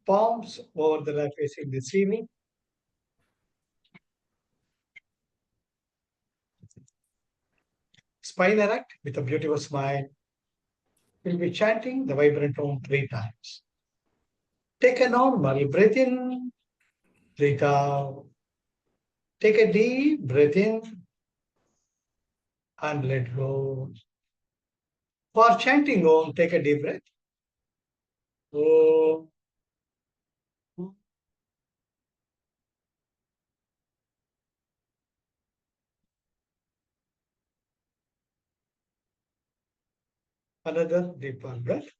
palms over the left facing the ceiling. Spine erect with a beautiful smile. We'll be chanting the vibrant tone 3 times. Take a normal breath in, breathe out. Take a deep breath in and let go. For chanting Om, take a deep breath. Om. Another deeper breath.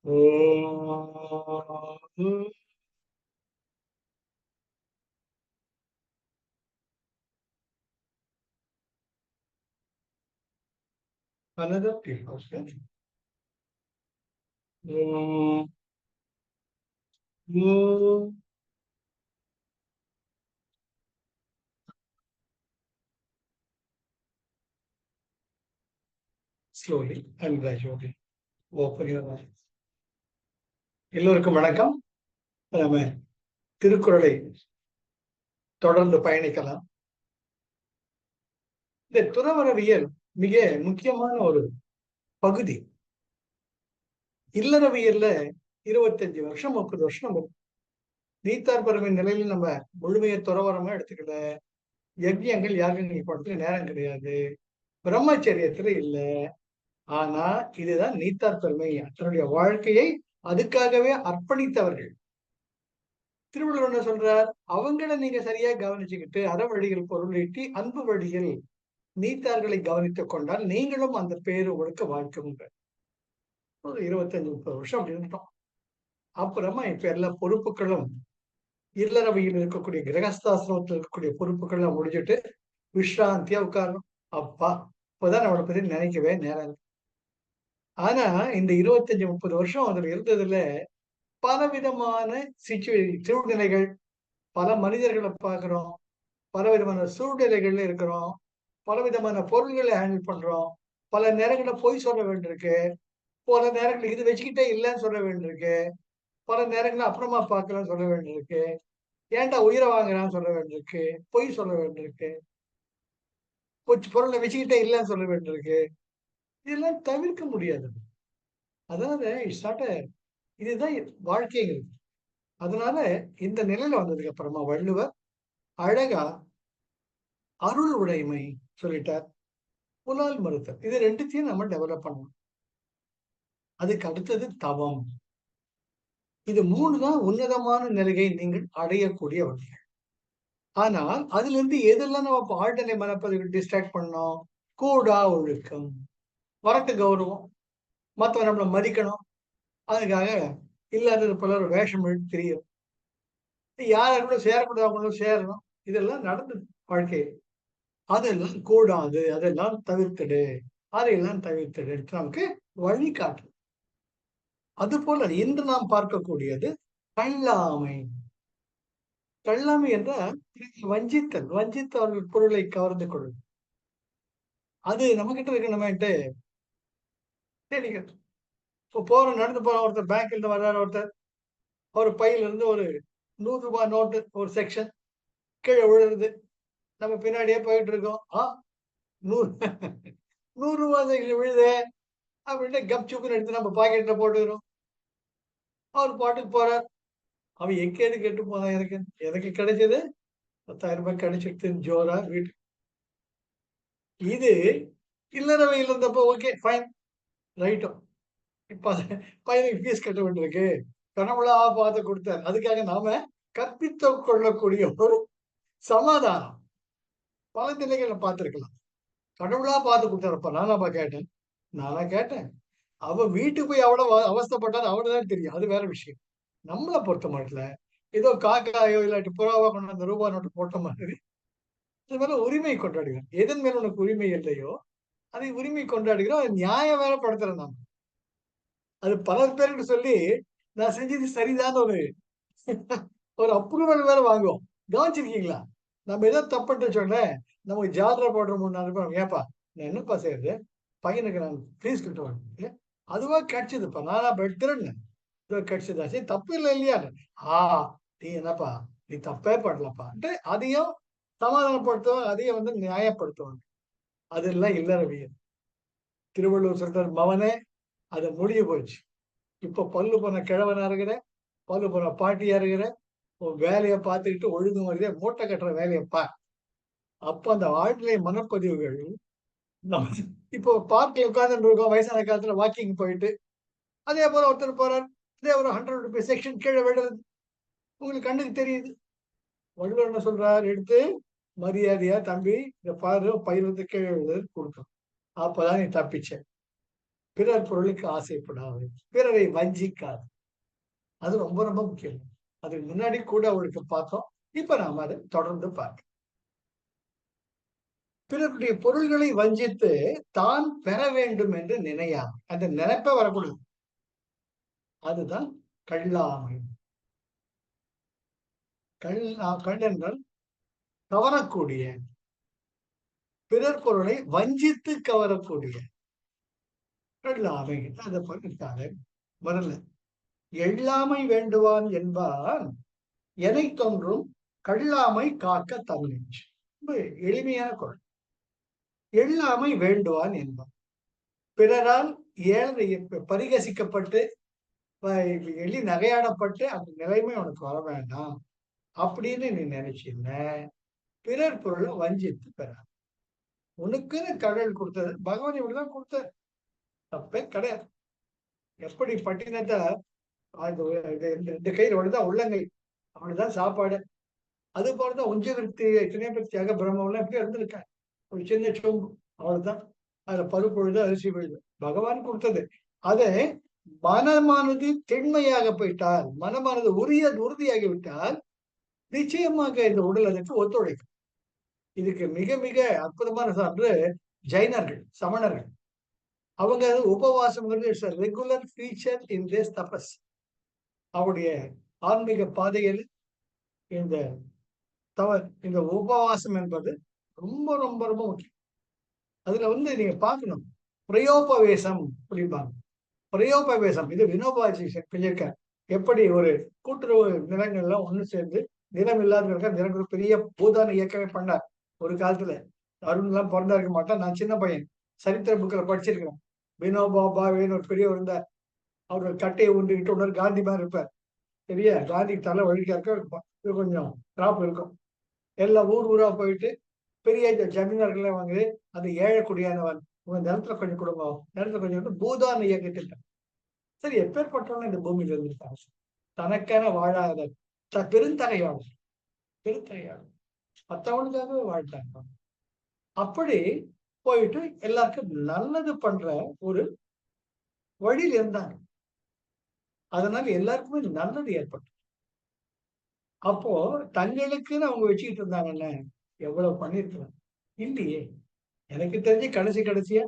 Om. Another deeper breath. Om. Om. Slowly and gradually open your eyes. எல்லோருக்கும் வணக்கம். நம்ம திருக்குறளை தொடர்ந்து பயணிக்கலாம். இந்த துறவரவியல் மிக முக்கியமான ஒரு பகுதி. இல்லறவியல்ல 25 வருஷம் 30 வருஷம் நம்ம நீத்தார் பருவின் நிலையில நம்ம முழுமைய துறவரமா எடுத்துக்கல. யஜ்யங்கள் யாருக்கும் நீங்க படத்துல நேரம் கிடையாது. பிரம்மச்சரியத்துல இல்ல. ஆனா இதுதான் நீத்தார் பெருமை. தன்னுடைய வாழ்க்கையை அதுக்காகவே அர்ப்பணித்தவர்கள். திருவள்ளுவர் என்ன சொல்றார்? அவங்களை நீங்க சரியா கவனிச்சுக்கிட்டு அறவழிகள் பொருள் ஈட்டி அன்பு வழியில் நீத்தார்களை கவனித்துக் கொண்டால் நீங்களும் அந்த பேரு உங்களுக்கு வாழ்க்கை உண்டு. ஒரு 25-30 வருஷம் அப்படி இருந்தோம். அப்புறமா இப்ப எல்லா பொறுப்புகளும் இல்லறவையில் இருக்கக்கூடிய கிரகஸ்தாசிரமத்தில் இருக்கக்கூடிய பொறுப்புகள்லாம் முடிஞ்சிட்டு விஸ்ராந்தியா உட்காரணும். அப்பா இப்பதான் நம்மளை பத்தி நினைக்கவே நேரம் இருக்கு. ஆனா இந்த 25-30 வருஷம் அதுல இருந்ததுல பலவிதமான சூழ்நிலைகள், பல மனிதர்களை பார்க்கிறோம், பல விதமான சூழ்நிலைகள்ல இருக்கிறோம், பல விதமான பொருள்களை ஹேண்டில் பண்றோம். பல நேரங்களில் பொய் சொல்ல வேண்டியிருக்கு, பல நேரங்களில் இது வச்சுக்கிட்டே இல்லைன்னு சொல்ல வேண்டியிருக்கு, பல நேரங்களில் அப்புறமா பார்க்கலாம்னு சொல்ல வேண்டியிருக்கு, ஏன்டா உயிரை வாங்குறான்னு சொல்ல வேண்டியிருக்கு, பொய் சொல்ல வேண்டியிருக்கு, பொருளை வச்சுக்கிட்டே இல்லைன்னு சொல்ல வேண்டியிருக்கு. இதெல்லாம் தவிர்க்க முடியாது. அதாவது இதுதான் வாழ்க்கைங்கிறது. அதனால இந்த நிலையில வந்ததுக்கு அப்புறமா வள்ளுவர் அழகா அருள் உடைமை சொல்லிட்டார், புலால் மறுத்தல். இது ரெண்டுத்தையும் நம்ம டெவலப் பண்ணணும். அதுக்கு அடுத்தது தவம். இது 3 தான் உன்னதமான நிலையை நீங்கள் அடையக்கூடிய வழிகள். ஆனால் அதுல இருந்து எதெல்லாம் நம்ம ஆழ்நிலை மனப்பதிவு டிஸ்ட்ராக்ட் பண்ணோம்? கூடா ஒழுக்கம், வரட்டு கௌரவம், மற்றவங்க நம்மளை மதிக்கணும், அதுக்காக இல்லாதது போல ஒரு வேஷம் எடுத்து தெரியும், யாரை கூட சேரக்கூடாது அவங்களும் சேரணும், இதெல்லாம் நடந்தது வாழ்க்கையில். அதெல்லாம் கூடாது, அதெல்லாம் தவிர்த்துடு, அதையெல்லாம் தவிர்த்துடு நமக்கு வழிகாட்டு. அது போல இன்று நாம் பார்க்கக்கூடியது கல்லாமை. கல்லாமை என்றால் வஞ்சித்தல், வஞ்சித்தவர்கள் பொருளை கவர்ந்து கொள்ளும். அது நம்ம கிட்ட இருக்கணுமேட்டு தேடிக்கிறது. இப்போ நடந்து போற ஒருத்தர், பேங்க்ல இருந்து வர்றாரு ஒருத்தர், ஒரு பையில இருந்து ஒரு 100 ரூபாய் நோட்டு ஒரு செக்ஷன் கீழே விழுறது. நம்ம பின்னாடியே போயிட்டு இருக்கோம். 100 ரூபாய் செக்ஷன் விழுது அப்படின்ட்டு கப் சுப்புன்னு எடுத்து நம்ம பாக்கெட்ல போட்டுக்கிறோம். அவர் பாட்டுக்கு போறார். அவன் எக்கேடு கெட்டு போனான். எனக்கு கிடைச்சது 10,000 ரூபாய் கிடைச்சிட்டு ஜோரா வீட்டுக்கு. இது இல்லறவையில் இருந்தப்போ ஓகே ஃபைன் ரைட்டும். இப்ப பையனுக்கு ஃபீஸ் கட்ட வேண்டியிருக்கு, கடவுளா பார்த்து கொடுத்தார். அதுக்காக நாம கற்பித்து கொள்ளக்கூடிய ஒரு சமாதானம் பல நிலைகளை பார்த்திருக்கலாம். கடவுளா பார்த்து கொடுத்தாருப்பா, நானாப்பா கேட்டேன், நானா கேட்டேன். அவன் வீட்டுக்கு போய் அவ்வளவு அவஸ்தைப்பட்டாலும் அவனுதான் தெரியும், அது வேற விஷயம். நம்மளை பொறுத்த மட்டும் ஏதோ காக்காயோ இல்லாட்டி புறாவோ கொண்டு அந்த ரூபாய் நோட்டு போட்ட மாதிரி இது மேல உரிமை கொண்டாடுகிறோம். எதன் மேல உனக்கு உரிமை இல்லையோ அதை உரிமை கொண்டாடுகிறோம். அது நியாயம் வேற படுத்துறோம். நம்ம அது பல பேருக்கு சொல்லி நான் செஞ்சது சரிதான் ஒரு அப்ரூவல் வேற வாங்குவோம். கவனிச்சிருக்கீங்களா? நம்ம ஏதோ தப்புட்டு சொல்ல நமக்கு ஜாலரா போடுற 3-4 பேர், ஏப்பா நான் என்னப்பா செய்யறது, பையனுக்கு நான் ஃபீஸ் கட்டுவேன், அதுவா கிடைச்சதுப்பா, நானா எடுத்துறேன்னு கிடைச்சதா சரி தப்பு இல்லை இல்லையா? ஆ நீ என்னப்பா நீ தப்பே பண்ணலப்பான்ட்டு அதையும் சமாதானப்படுத்துவாங்க, அதையும் நியாயப்படுத்துவாங்க. அதெல்லாம் இல்லறவியல். திருவள்ளுவர் சொல்றார், மவனே அது முடிஞ்சு போச்சு. இப்ப பல்லு போன கிழவனா இருக்கிற, பல்லு போன பாட்டியா இருக்கிற, உன் வேலைய பார்த்துக்கிட்டு ஒழுங்கு முறையா மூட்டை கட்டுற வேலைய பார். அப்ப அந்த வாழ்க்கை மனப்பதிவுகள் நம்ம இப்போ பார்க்ல உட்கார்ந்துட்டு இருக்கோம் வயசான காலத்துல வாக்கிங் போயிட்டு, அதே போல ஒருத்தர் போறார், அதே ஒரு ₹100 செக்ஷன் கீழ விழுறது. உங்களுக்கு கண்ணுக்கு தெரியுது. வள்ளுவர் என்ன சொல்றார்? எடுத்து மரியாதையா தம்பி இத பாரு பையில இருந்து கீழ விழுந்தது குடுக்கணும். அப்பதான் நீ தப்பிச்ச. பிறர் பொருளுக்கு ஆசைப்படாதே. பிறரை வஞ்சிக்காதே. அது ரொம்ப ரொம்ப முக்கியம். அதுக்கு முன்னாடி கூட அவளுக்கு பார்த்தோம். இப்ப நாம அத தொடர்ந்து பார்க்கலாம். பிறருடைய பொருள்களை வஞ்சித்து தான் பெற வேண்டும் என்று நினையாமை. அந்த நினைப்பே வரக்கூடாது. அதுதான் கள்ளாமை. கள் என்றால் கவரக்கூடிய, பிறர் பொருளை வஞ்சித்து கவரக்கூடிய கள்ளாமை. அத பண்ணிருக்காங்க. முதல்ல எள்ளாமை வேண்டுவான் என்பான் எனைத்தொன்றும் கள்ளாமை காக்க தமிழ்ச்சி. ரொம்ப எளிமையான குரல். எள்ளாமை வேண்டுவான் என்பான். பிறரால் ஏழை பரிகசிக்கப்பட்டு எள்ளி நகையாடப்பட்டு அந்த நிலைமை உனக்கு வர வேண்டாம் அப்படின்னு நீ நினைச்சீங்க, பிறர் பொருளை வஞ்சித்து பெற. உனக்குன்னு கடவுள் கொடுத்தது பகவான் இப்படிதான் கொடுத்தாரு. தப்பே கிடையாது. எப்படி பட்டினத்தை இந்த கையில் அவ்வளவுதான் உள்ளங்கை, அவனுதான் சாப்பாடு. அது போலதான் உஞ்சவிருத்தி திணைப்பத்தியாக பிரம்மம்லாம் எப்படி இருந்திருக்காங்க. ஒரு சின்ன சொம்பு அவ்வளவுதான். அதுல பருப்பு விழுது, அரிசி விழுது, பகவான் கொடுத்தது. அதை மனமானது திண்மையாக போயிட்டால், மனமானது உறுதியாகி விட்டால் நிச்சயமாக இந்த உடல் அதற்கு ஒத்துழைக்கும். இதுக்கு மிக மிக அற்புதமான சான்று ஜைனர்கள், சமணர்கள். அவங்க உபவாசம்ங்கிறது ரெகுலர் ஃபீச்சர் இன் திஸ் தபஸ். அவருடைய ஆன்மீக பாதையில் இந்த இந்த உபவாசம் என்பது ரொம்ப ரொம்ப ரொம்ப முக்கியம். அதுல நீங்க பார்க்கணும், பிரயோபவேசம் அப்படிம்பாங்க. பிரயோபவேசம் இது வினோபாஜி சொல்லியிருக்க. எப்படி ஒரு கூட்டுறவு நிலங்கள்லாம் ஒண்ணு சேர்ந்து நிலம் இல்லாத நிலங்கள் பெரிய பூதான இயக்கமே பண்ணார் ஒரு காலத்துல. அருண் எல்லாம் பிறந்தா இருக்க மாட்டான். நான் சின்ன பையன் சரித்திர புக்கில் படிச்சிருக்கிறேன். வினோபா பாவேன்னு ஒரு பெரியவர் இருந்தார். அவர் ஒரு கட்டையை உண்டுகிட்டு இன்னொரு காந்தி மாதிரி இருப்பார். சரியா? காந்தி தலை வழிக்கா இருக்க கொஞ்சம் டிராப் இருக்கும். எல்லா ஊரா போயிட்டு பெரிய ஜமீன்தார்கள் வாங்குது. அந்த ஏழை குடியானவன் உங்க நிலத்துல கொஞ்சம் குடும்பம் நிலத்துல கொஞ்சம் பூதான இயக்கத்திட்டம். சரி, எப்பேற்பட்டவங்க இந்த பூமியில இருந்திருக்காங்க. தனக்கென வாழாத பெருந்தகையாளர், பெருந்தகையாளர் மற்றவனுக்காகவே வாழ்ந்தாங்க. அப்படி போயிட்டு எல்லாருக்கும் நல்லது பண்ற ஒரு வழியில் இருந்தாங்க. அதனால எல்லாருக்குமே நல்லது ஏற்பட்டு அப்போ தங்களுக்குன்னு அவங்க வச்சுக்கிட்டு இருந்தாங்கன்னு எவ்வளவு பண்ணிருக்கலாம் இல்லையே. எனக்கு தெரிஞ்சு கடைசியா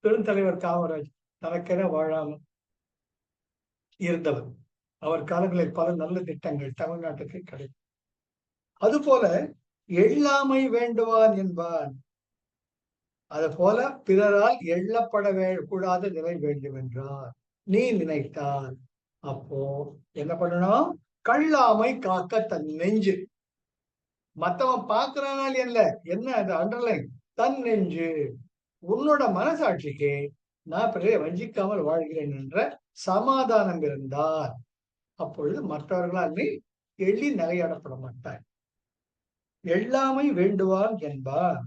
பெருந்தலைவர் காமராஜ் தனக்கென வாழாமல் இருந்தவர். அவர் காலங்களில் பல நல்ல திட்டங்கள் தமிழ்நாட்டுக்கு கிடைக்கும். அதுபோல எள்ளாமை வேண்டுவான் என்பான். அது போல பிறரால் எள்ளப்பட கூடாத நிலை வேண்டும் என்றார் நீ நினைத்தால், அப்போ என்ன பண்ணணும்? கள்ளாமை காக்க தன் நெஞ்சு. மத்தவன் பார்க்கிறானால் என்ன அது அண்டர்லைன், தன் நெஞ்சு. உன்னோட மனசாட்சிக்கு நான் பிறரை வஞ்சிக்காமல் வாழ்கிறேன் என்ற சமாதானம் இருந்தால் அப்பொழுது மற்றவர்களால் நீ எள்ளி நகையாடப்பட மாட்டாய். எள்ளாமை வேண்டுவான் என்பார்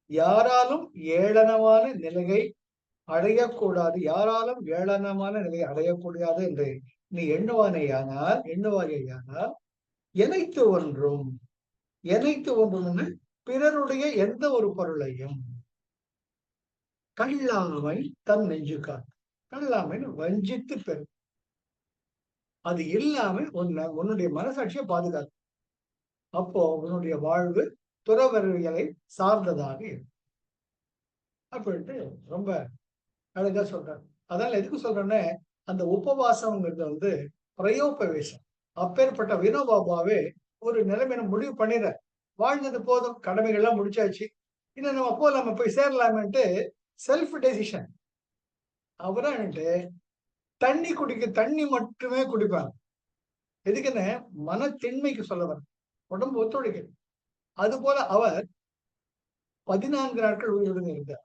யாராலும் ஏளனமான நிலையை அடையக்கூடாது, யாராலும் ஏளனமான நிலையை அடையக்கூடாது என்று நீ எண்ணுவானேயானால் எனைத்து ஒன்றும் பிறருடைய எந்த ஒரு பொருளையும் கள்ளாமை தன் நெஞ்சுக்கார். கள்ளாமை வஞ்சித்து பெறும். அது இல்லாம உன்னுடைய மனசாட்சியை பாதுகாக்கும். அப்போ உன்னுடைய வாழ்வு துறவறிகளை சார்ந்ததாக இருக்கும் அப்படின்ட்டு ரொம்ப அழகா சொல்றாரு. அதனால எதுக்கு சொல்றேன்னு, அந்த உபவாசம்ங்கிறது பிரயோபவேசம். அப்பேற்பட்ட வினோபாபாவே ஒரு நிலைமையை முடிவு பண்ணிடுற, வாழ்ந்தது போதும், கடமைகள்லாம் முடிச்சாச்சு, இன்னும் நம்ம போய் சேரலாமன்ட்டு செல்ஃப் டெசிஷன். அவரான்ட்டு தண்ணி தண்ணி மட்டுமே குடிப்பாங்க. எதுக்குன்னு மன திண்மைக்கு சொல்ல வர, உடம்பு ஒத்துழைக்க. அது போல அவர் 14 நாட்கள் உயிருடன் இருந்தார்.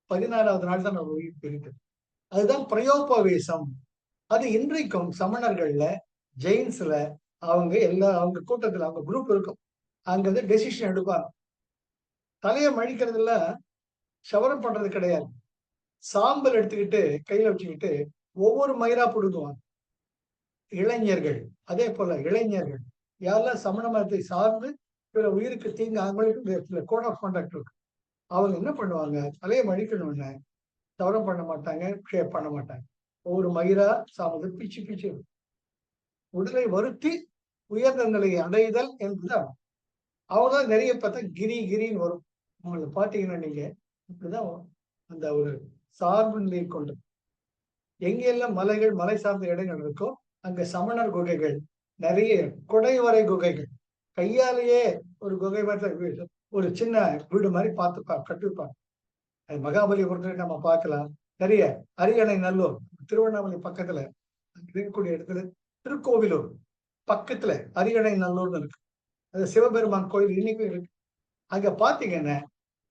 16வது நாள் தான் அவர் உயிர் பிரிந்தது. அதுதான் பிரயோபவேசம். அது இன்றைக்கும் சமணர்கள்ல, ஜெயின்ஸ்ல அவங்க கூட்டத்துல அவங்க குரூப் இருக்கும். அங்க வந்து டெசிஷன் எடுப்பாங்க. தலையை மழிக்கிறதுல ஷவரம் பண்றது கிடையாது. சாம்பல் எடுத்துக்கிட்டு கையில வச்சுக்கிட்டு ஒவ்வொரு மயிரா புடுங்குவாங்க. இளைஞர்கள், அதே போல இளைஞர்கள் யாரெல்லாம் சமண மதத்தை சார்ந்து பிற உயிருக்கு தீங்கு, அவங்களுக்கு கோட் ஆஃப் கான்டாக்ட் இருக்கு. அவங்க என்ன பண்ணுவாங்க, தலையை மழிக்கணும்னு சவரம் பண்ண மாட்டாங்க, ஷேப் பண்ண மாட்டாங்க. ஒவ்வொரு மயிரா சாமது பிச்சு பிச்சு உடலை வருத்தி உயர்ந்த நிலையை அடைதல் என்பது அவங்கதான் நிறைய பார்த்தா கிரின்னு வரும். அவங்களை பார்த்தீங்கன்னா நீங்க இப்படிதான் அந்த ஒரு சார்பு நிலையை கொண்டு எங்கெல்லாம் மலைகள், மலை சார்ந்த இடங்கள் இருக்கோ அங்க சமணர் குகைகள் நிறைய, குடைவரை குகைகள், கையாலேயே ஒரு குகை மாதிரி ஒரு சின்ன வீடு மாதிரி பார்த்து கட்டிருப்பாங்க. அது மகாபலிபுரத்துல நம்ம பார்க்கலாம். நிறைய அரியணை நல்லூர், திருவண்ணாமலை பக்கத்துல இருக்கக்கூடிய இடத்துல திருக்கோவிலூர் பக்கத்துல அரியணை நல்லூர்னு இருக்கு. அது சிவபெருமான் கோயில் இன்னைக்கும் இருக்கு. அங்க பாத்தீங்கன்னா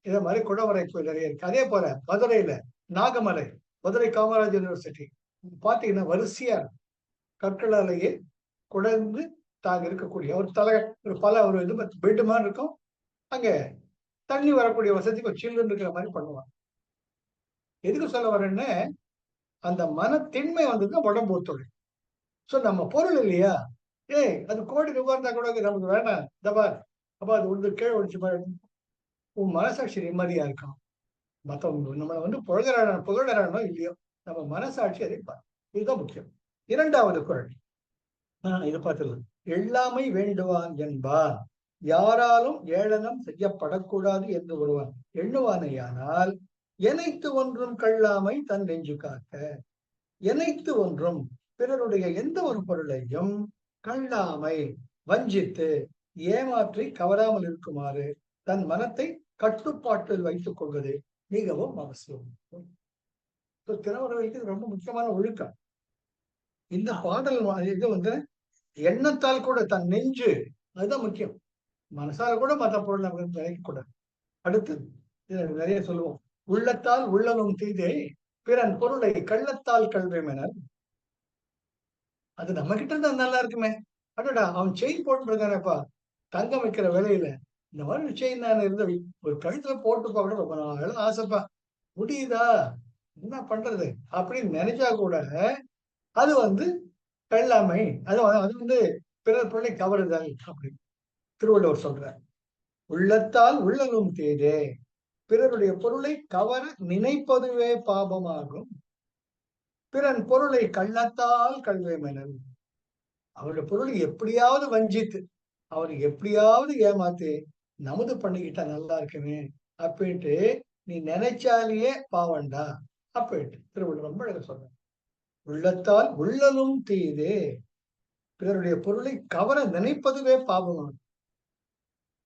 இத மாதிரி குடவரை கோயில் நிறைய இருக்கு. அதே போல மதுரையில நாகமலை, மதுரை காமராஜர் யூனிவர்சிட்டி பாத்தீங்கன்னா வரிசையா கற்களாலேயே குடந்து தாங்க இருக்கக்கூடிய ஒரு ஒரு இது பெட்டு மாதிரி இருக்கும். அங்க தண்ணி வரக்கூடிய வசதிக்கு சில்லுன்னு இருக்கிற மாதிரி பண்ணுவாங்க. எதுக்கு சொல்ல வரேன்னு, அந்த மனத்தின்மை வந்ததுன்னா உடம்பு ஒத்துழைக்கும். சோ நம்ம பொருள் இல்லையா, அது கோடி ரூபாய் இருந்தா கூட நமக்கு வேணாம், தபா அப்ப அது வந்து கீழே ஒழிச்சு உன் மனசாட்சி நிம்மதியா இருக்கும். மத்தவங்க நம்மளை வந்து புகழறானோ இல்லையோ, நம்ம மனசாட்சி அதை இதுதான் முக்கியம். 2வது குறள் இது பார்த்துக்கலாம். எல்லாமை வேண்டுவான் என்பான், யாராலும் ஏளனம் செய்யப்படக்கூடாது என்று ஒருவன் எண்ணுவானேயானால் எனைத்து ஒன்றும் கள்ளாமை தன் நெஞ்சு காக்க. எனைத்து ஒன்றும், பிறருடைய எந்த ஒரு பொருளையும் கள்ளாமை, வஞ்சித்து ஏமாற்றி கவராமல் இருக்குமாறு தன் மனத்தை கட்டுப்பாட்டில் வைத்துக் கொள்வது மிகவும் அவசியம். திருவள்ளுவருக்கு ரொம்ப முக்கியமான ஒழுக்கம். இந்த பாடல் இது வந்து எண்ணத்தால் கூட தன் நெஞ்சு, அதுதான் முக்கியம். மனசால கூட மற்ற பொருள் நமக்கு நினைக்கக்கூடாது. அடுத்தது நிறைய சொல்லுவோம். உள்ளத்தால் உள்ளனும் தீதே பிறன் பொருளை கள்ளத்தால் கல்வேமெனர். அது நம்ம கிட்ட இருந்தா நல்லா இருக்குமே. அடடா, அவன் செயின் போட்டுருக்கானேப்பா, தங்கம் வைக்கிற விலையில இந்த மாதிரி செயின் நான் இருந்த ஒரு கழுத்துல போட்டு பார்க்க ரொம்ப நாள் ஆசைப்பா, முடியுதா, என்ன பண்றது அப்படின்னு நினைச்சா கூட அது வந்து கல்லாமை, அது வந்து பிறர் பொருளை கவருதல் அப்படின்னு திருவள்ளுவர் சொல்றார். உள்ளத்தால் உள்ளலும் தீதே பிறருடைய பொருளை கவர நினைப்பதுவே பாபமாகும், பிறன் பொருளை கள்ளத்தால் கல்வேமெனல். அவருடைய பொருளை எப்படியாவது வஞ்சித்து, அவரை எப்படியாவது ஏமாத்தி நமது பண்ணிக்கிட்டா நல்லா இருக்குமே அப்படின்ட்டு நீ நினைச்சாலேயே பாவண்டா அப்படின்ட்டு திருவள்ளுவர் ரொம்ப அழகா சொல்ற. உள்ளத்தால் உள்ளலும் தீதே பிறருடைய பொருளை கவர நினைப்பதுவே பாபமாகும்,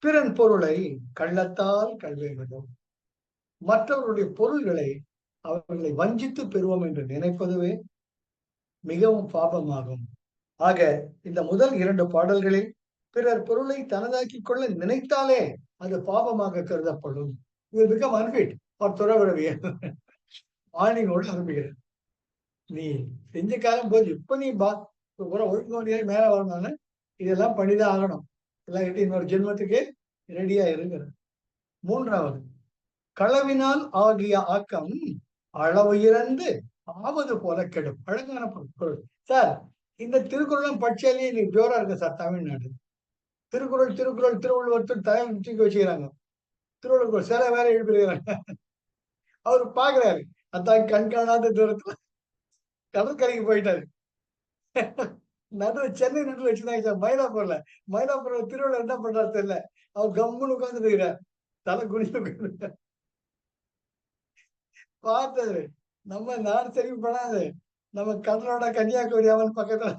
பிறன் பொருளை கள்ளத்தால் கல்வேமெனும். மற்றவருடைய பொருள்களை அவர்களை வஞ்சித்து பெறுவோம் என்று நினைப்பதுவே மிகவும் பாபமாகும். ஆக இந்த முதல் 2 பாடல்களில் பிறர் பொருளை தனதாக்கிக் கொள்ள நினைத்தாலே அது பாபமாக கருதப்படும். இது மிக அன்பிட் துறவிரவியல் ஆணினோடு அனுப்புகிறது. நீ செஞ்ச காலம் போது இப்ப நீ ஒழுங்கு மேல வரணும்னு இதெல்லாம் பண்ணிதான் ஆகணும். எல்லாம் இன்னொரு ஜென்மத்துக்கு ரெடியா இருங்க. 3வது, களவினால் ஆகிய ஆக்கம் அளவு இறந்து ஆவது போல கெடும். அழகான பொருள் சார். இந்த திருக்குறளும் படிச்சாலே நீ ஜோரா இருக்க சார். தமிழ்நாடு திருக்குறள் திருவள்ளுவர் தலைமை தூக்கி வச்சுக்கிறாங்க. திருவள்ளுவர் சில வேற எழுப்பிடுகிறாங்க. அவரு பாக்குறாரு, அதான் கண்காணாத தூரத்துல கடற்கரைக்கு போயிட்டாரு. சென்னை நடுவில் வச்சுருந்தாங்க சார். மயிலாப்பூர்ல திருவள்ளுவர் என்ன பண்றாரு தெரியல. அவர் கம்முன்னு உட்கார்ந்து இருக்கிறார், தலை குனிந்து பார்த்தது. நம்ம நாடு தெரிவு பண்ணாது, நம்ம கடலோட கன்னியாகுமரி அவன் பக்கத்துல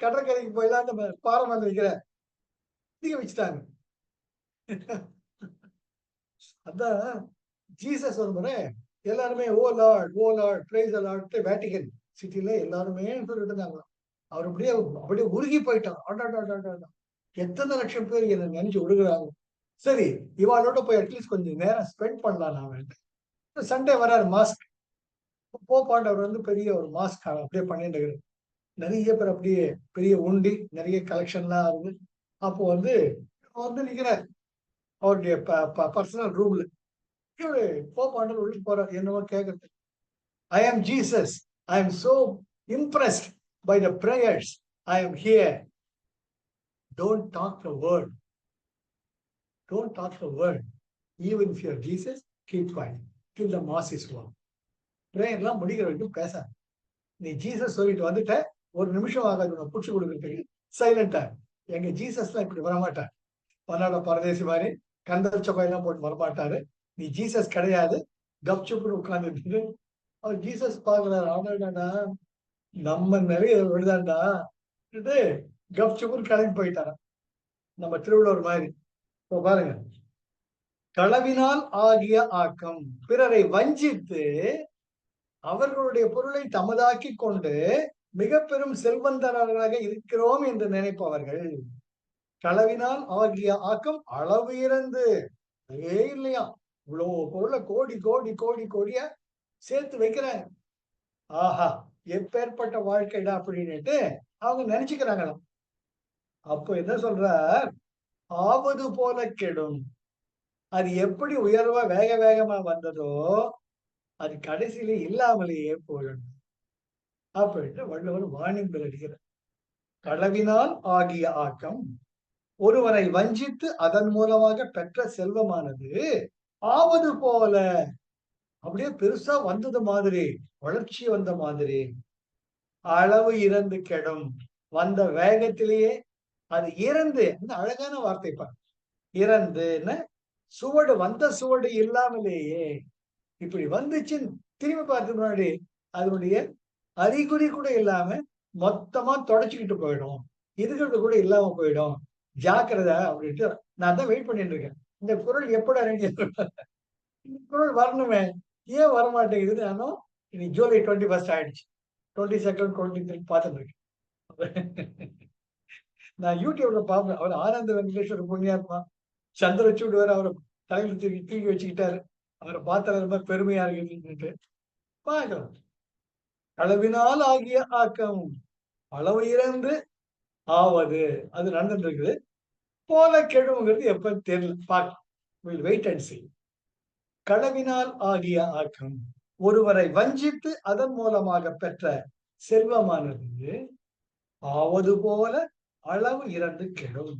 கடற்கரைக்கு போயிடலாம். நம்ம பாறை வைக்கிற வச்சுட்டாங்க. அதான் ஜீசஸ் ஒரு முறை எல்லாருமே O Lord praise the Lord Vatican சிட்டில எல்லாருமே சொல்லிட்டு இருந்தாங்க. அவர் அப்படியே அப்படியே உருகி போயிட்டார். எத்தனை லட்சம் பேர் என்ன நினைச்சு விடுகிறாங்க. சரி, இவாளோட போய் அட்லீஸ்ட் கொஞ்சம் நேரம் ஸ்பெண்ட் பண்ணலாம் நான். சண்டே வராரு மாஸ்க். போப்பாண்டவர் பெரிய ஒரு மாஸ்க் அப்படியே பண்ணிட்டு இருக்காரு. நிறைய பேர் அப்படியே பெரிய உண்டி, நிறைய கலெக்ஷன்லாம் ஆகுது. அப்போ நிக்கிறார் அவருடைய பர்சனல் ரூம்ல. இவரு போப்பாண்டவர் உள்ள போறாரு என்னவோ கேட்கறது. I am Jesus. I am so impressed by the prayers. I am here. Don't talk the word. Don't talk the word. Even if you are Jesus, keep quiet till the mass is over. பிரேயர்லாம் முடிக்கிற வரைக்கும் பேசாது. நீ Jesus சொல்லிட்டு வந்துட்ட, ஒரு நிமிஷம் ஆகாது உன்னை புடிச்சு கொடுக்குறதுக்கு. சைலண்டா. எங்க ஜீசஸ்லாம் இப்படி வரமாட்டார். பன்னாட பரதேசி மாதிரி கந்தல் சொக்கையெல்லாம் போட்டு வரமாட்டாரு. நீ ஜீசஸ் கிடையாது. கப்சுப்புன்னு உட்கார்ந்துட்டு அவர் ஜீசஸ் பாக்குறாரு. ஆனாடா நம்ம நிறைய விழுதாண்டா கப்சுப்புன்னு கிளம்பி போயிட்டாராம். நம்ம திருவள்ளுவர் மாதிரி. இப்போ பாருங்க, களவினால் ஆகிய ஆக்கம், பிறரை வஞ்சித்து அவர்களுடைய பொருளை தமதாக்கி கொண்டு மிக பெரும் செல்வந்தராக இருக்கிறோம் என்று நினைப்பவர்கள். களவினால் ஆகிய ஆக்கம் அளவு இறந்து இல்லையா, இவ்வளவு பொருளை கோடி கோடி கோடி கோடியா சேர்த்து வைக்கிறாங்க. ஆஹா, எப்பேற்பட்ட வாழ்க்கைடா அப்படின்னுட்டு அவங்க நினைச்சுக்கிறாங்களாம். அப்போ என்ன சொல்றார், ஆவது போல கெடும். அது எப்படி உயர்வா வேக வேகமா வந்ததோ அது கடைசியில இல்லாமலேயே போயிடும் அப்படின்ட்டு வள்ளுவர் வாணிங் அடிக்கிறார். களவினால் ஆகிய ஆக்கம் ஒருவரை வஞ்சித்து அதன் மூலமாக பெற்ற செல்வமானது ஆவது போல, அப்படியே பெருசா வந்தது மாதிரி, வளர்ச்சி வந்த மாதிரி, அளவு இறந்து கெடும். வந்த வேகத்திலேயே அது இறந்து, அழகான வார்த்தை பாரு, இறந்துன்னு சுவடு, வந்த சுவடு இல்லாமலேயே இப்படி வந்துச்சுன்னு திரும்பி பார்த்து முன்னாடி அதனுடைய அறிகுறி கூட இல்லாம மொத்தமா தொடச்சுக்கிட்டு போயிடும், இருக்கிறது கூட இல்லாம போயிடும், ஜாக்கிரதை அப்படின்ட்டு நான் தான் வெயிட் பண்ணிட்டு இருக்கேன். இந்த குரல் எப்படா இந்த குரல் வரணுமே, ஏன் வரமாட்டேங்குது. நானும் இன்னைக்கு ஜூலை 21 ஆயிடுச்சு, 22, 23 பார்த்துட்டு இருக்கேன். நான் யூடியூப்ல பார்ப்பேன். அவர் ஆனந்த வெங்கடேஸ்வரர் புண்ணியாத்மா சந்திரச்சூடு வேற அவரை தலையில் தூக்கி வச்சுக்கிட்டாரு. அவரை பார்த்தால ரொம்ப பெருமையா இருக்குன்னு பார்க்கலாம். அளவினால் ஆகிய ஆக்கம் அளவு இறந்து ஆவது, அது நடந்துட்டு இருக்குது. போல கெடுங்கிறது எப்ப தெரியல, பார்க்கலாம். Wait and see. களவினால் ஆகிய ஆக்கம் ஒருவரை வஞ்சித்து அதன் மூலமாக பெற்ற செல்வமானது ஆவது போல அளவு இறந்து கெடும்.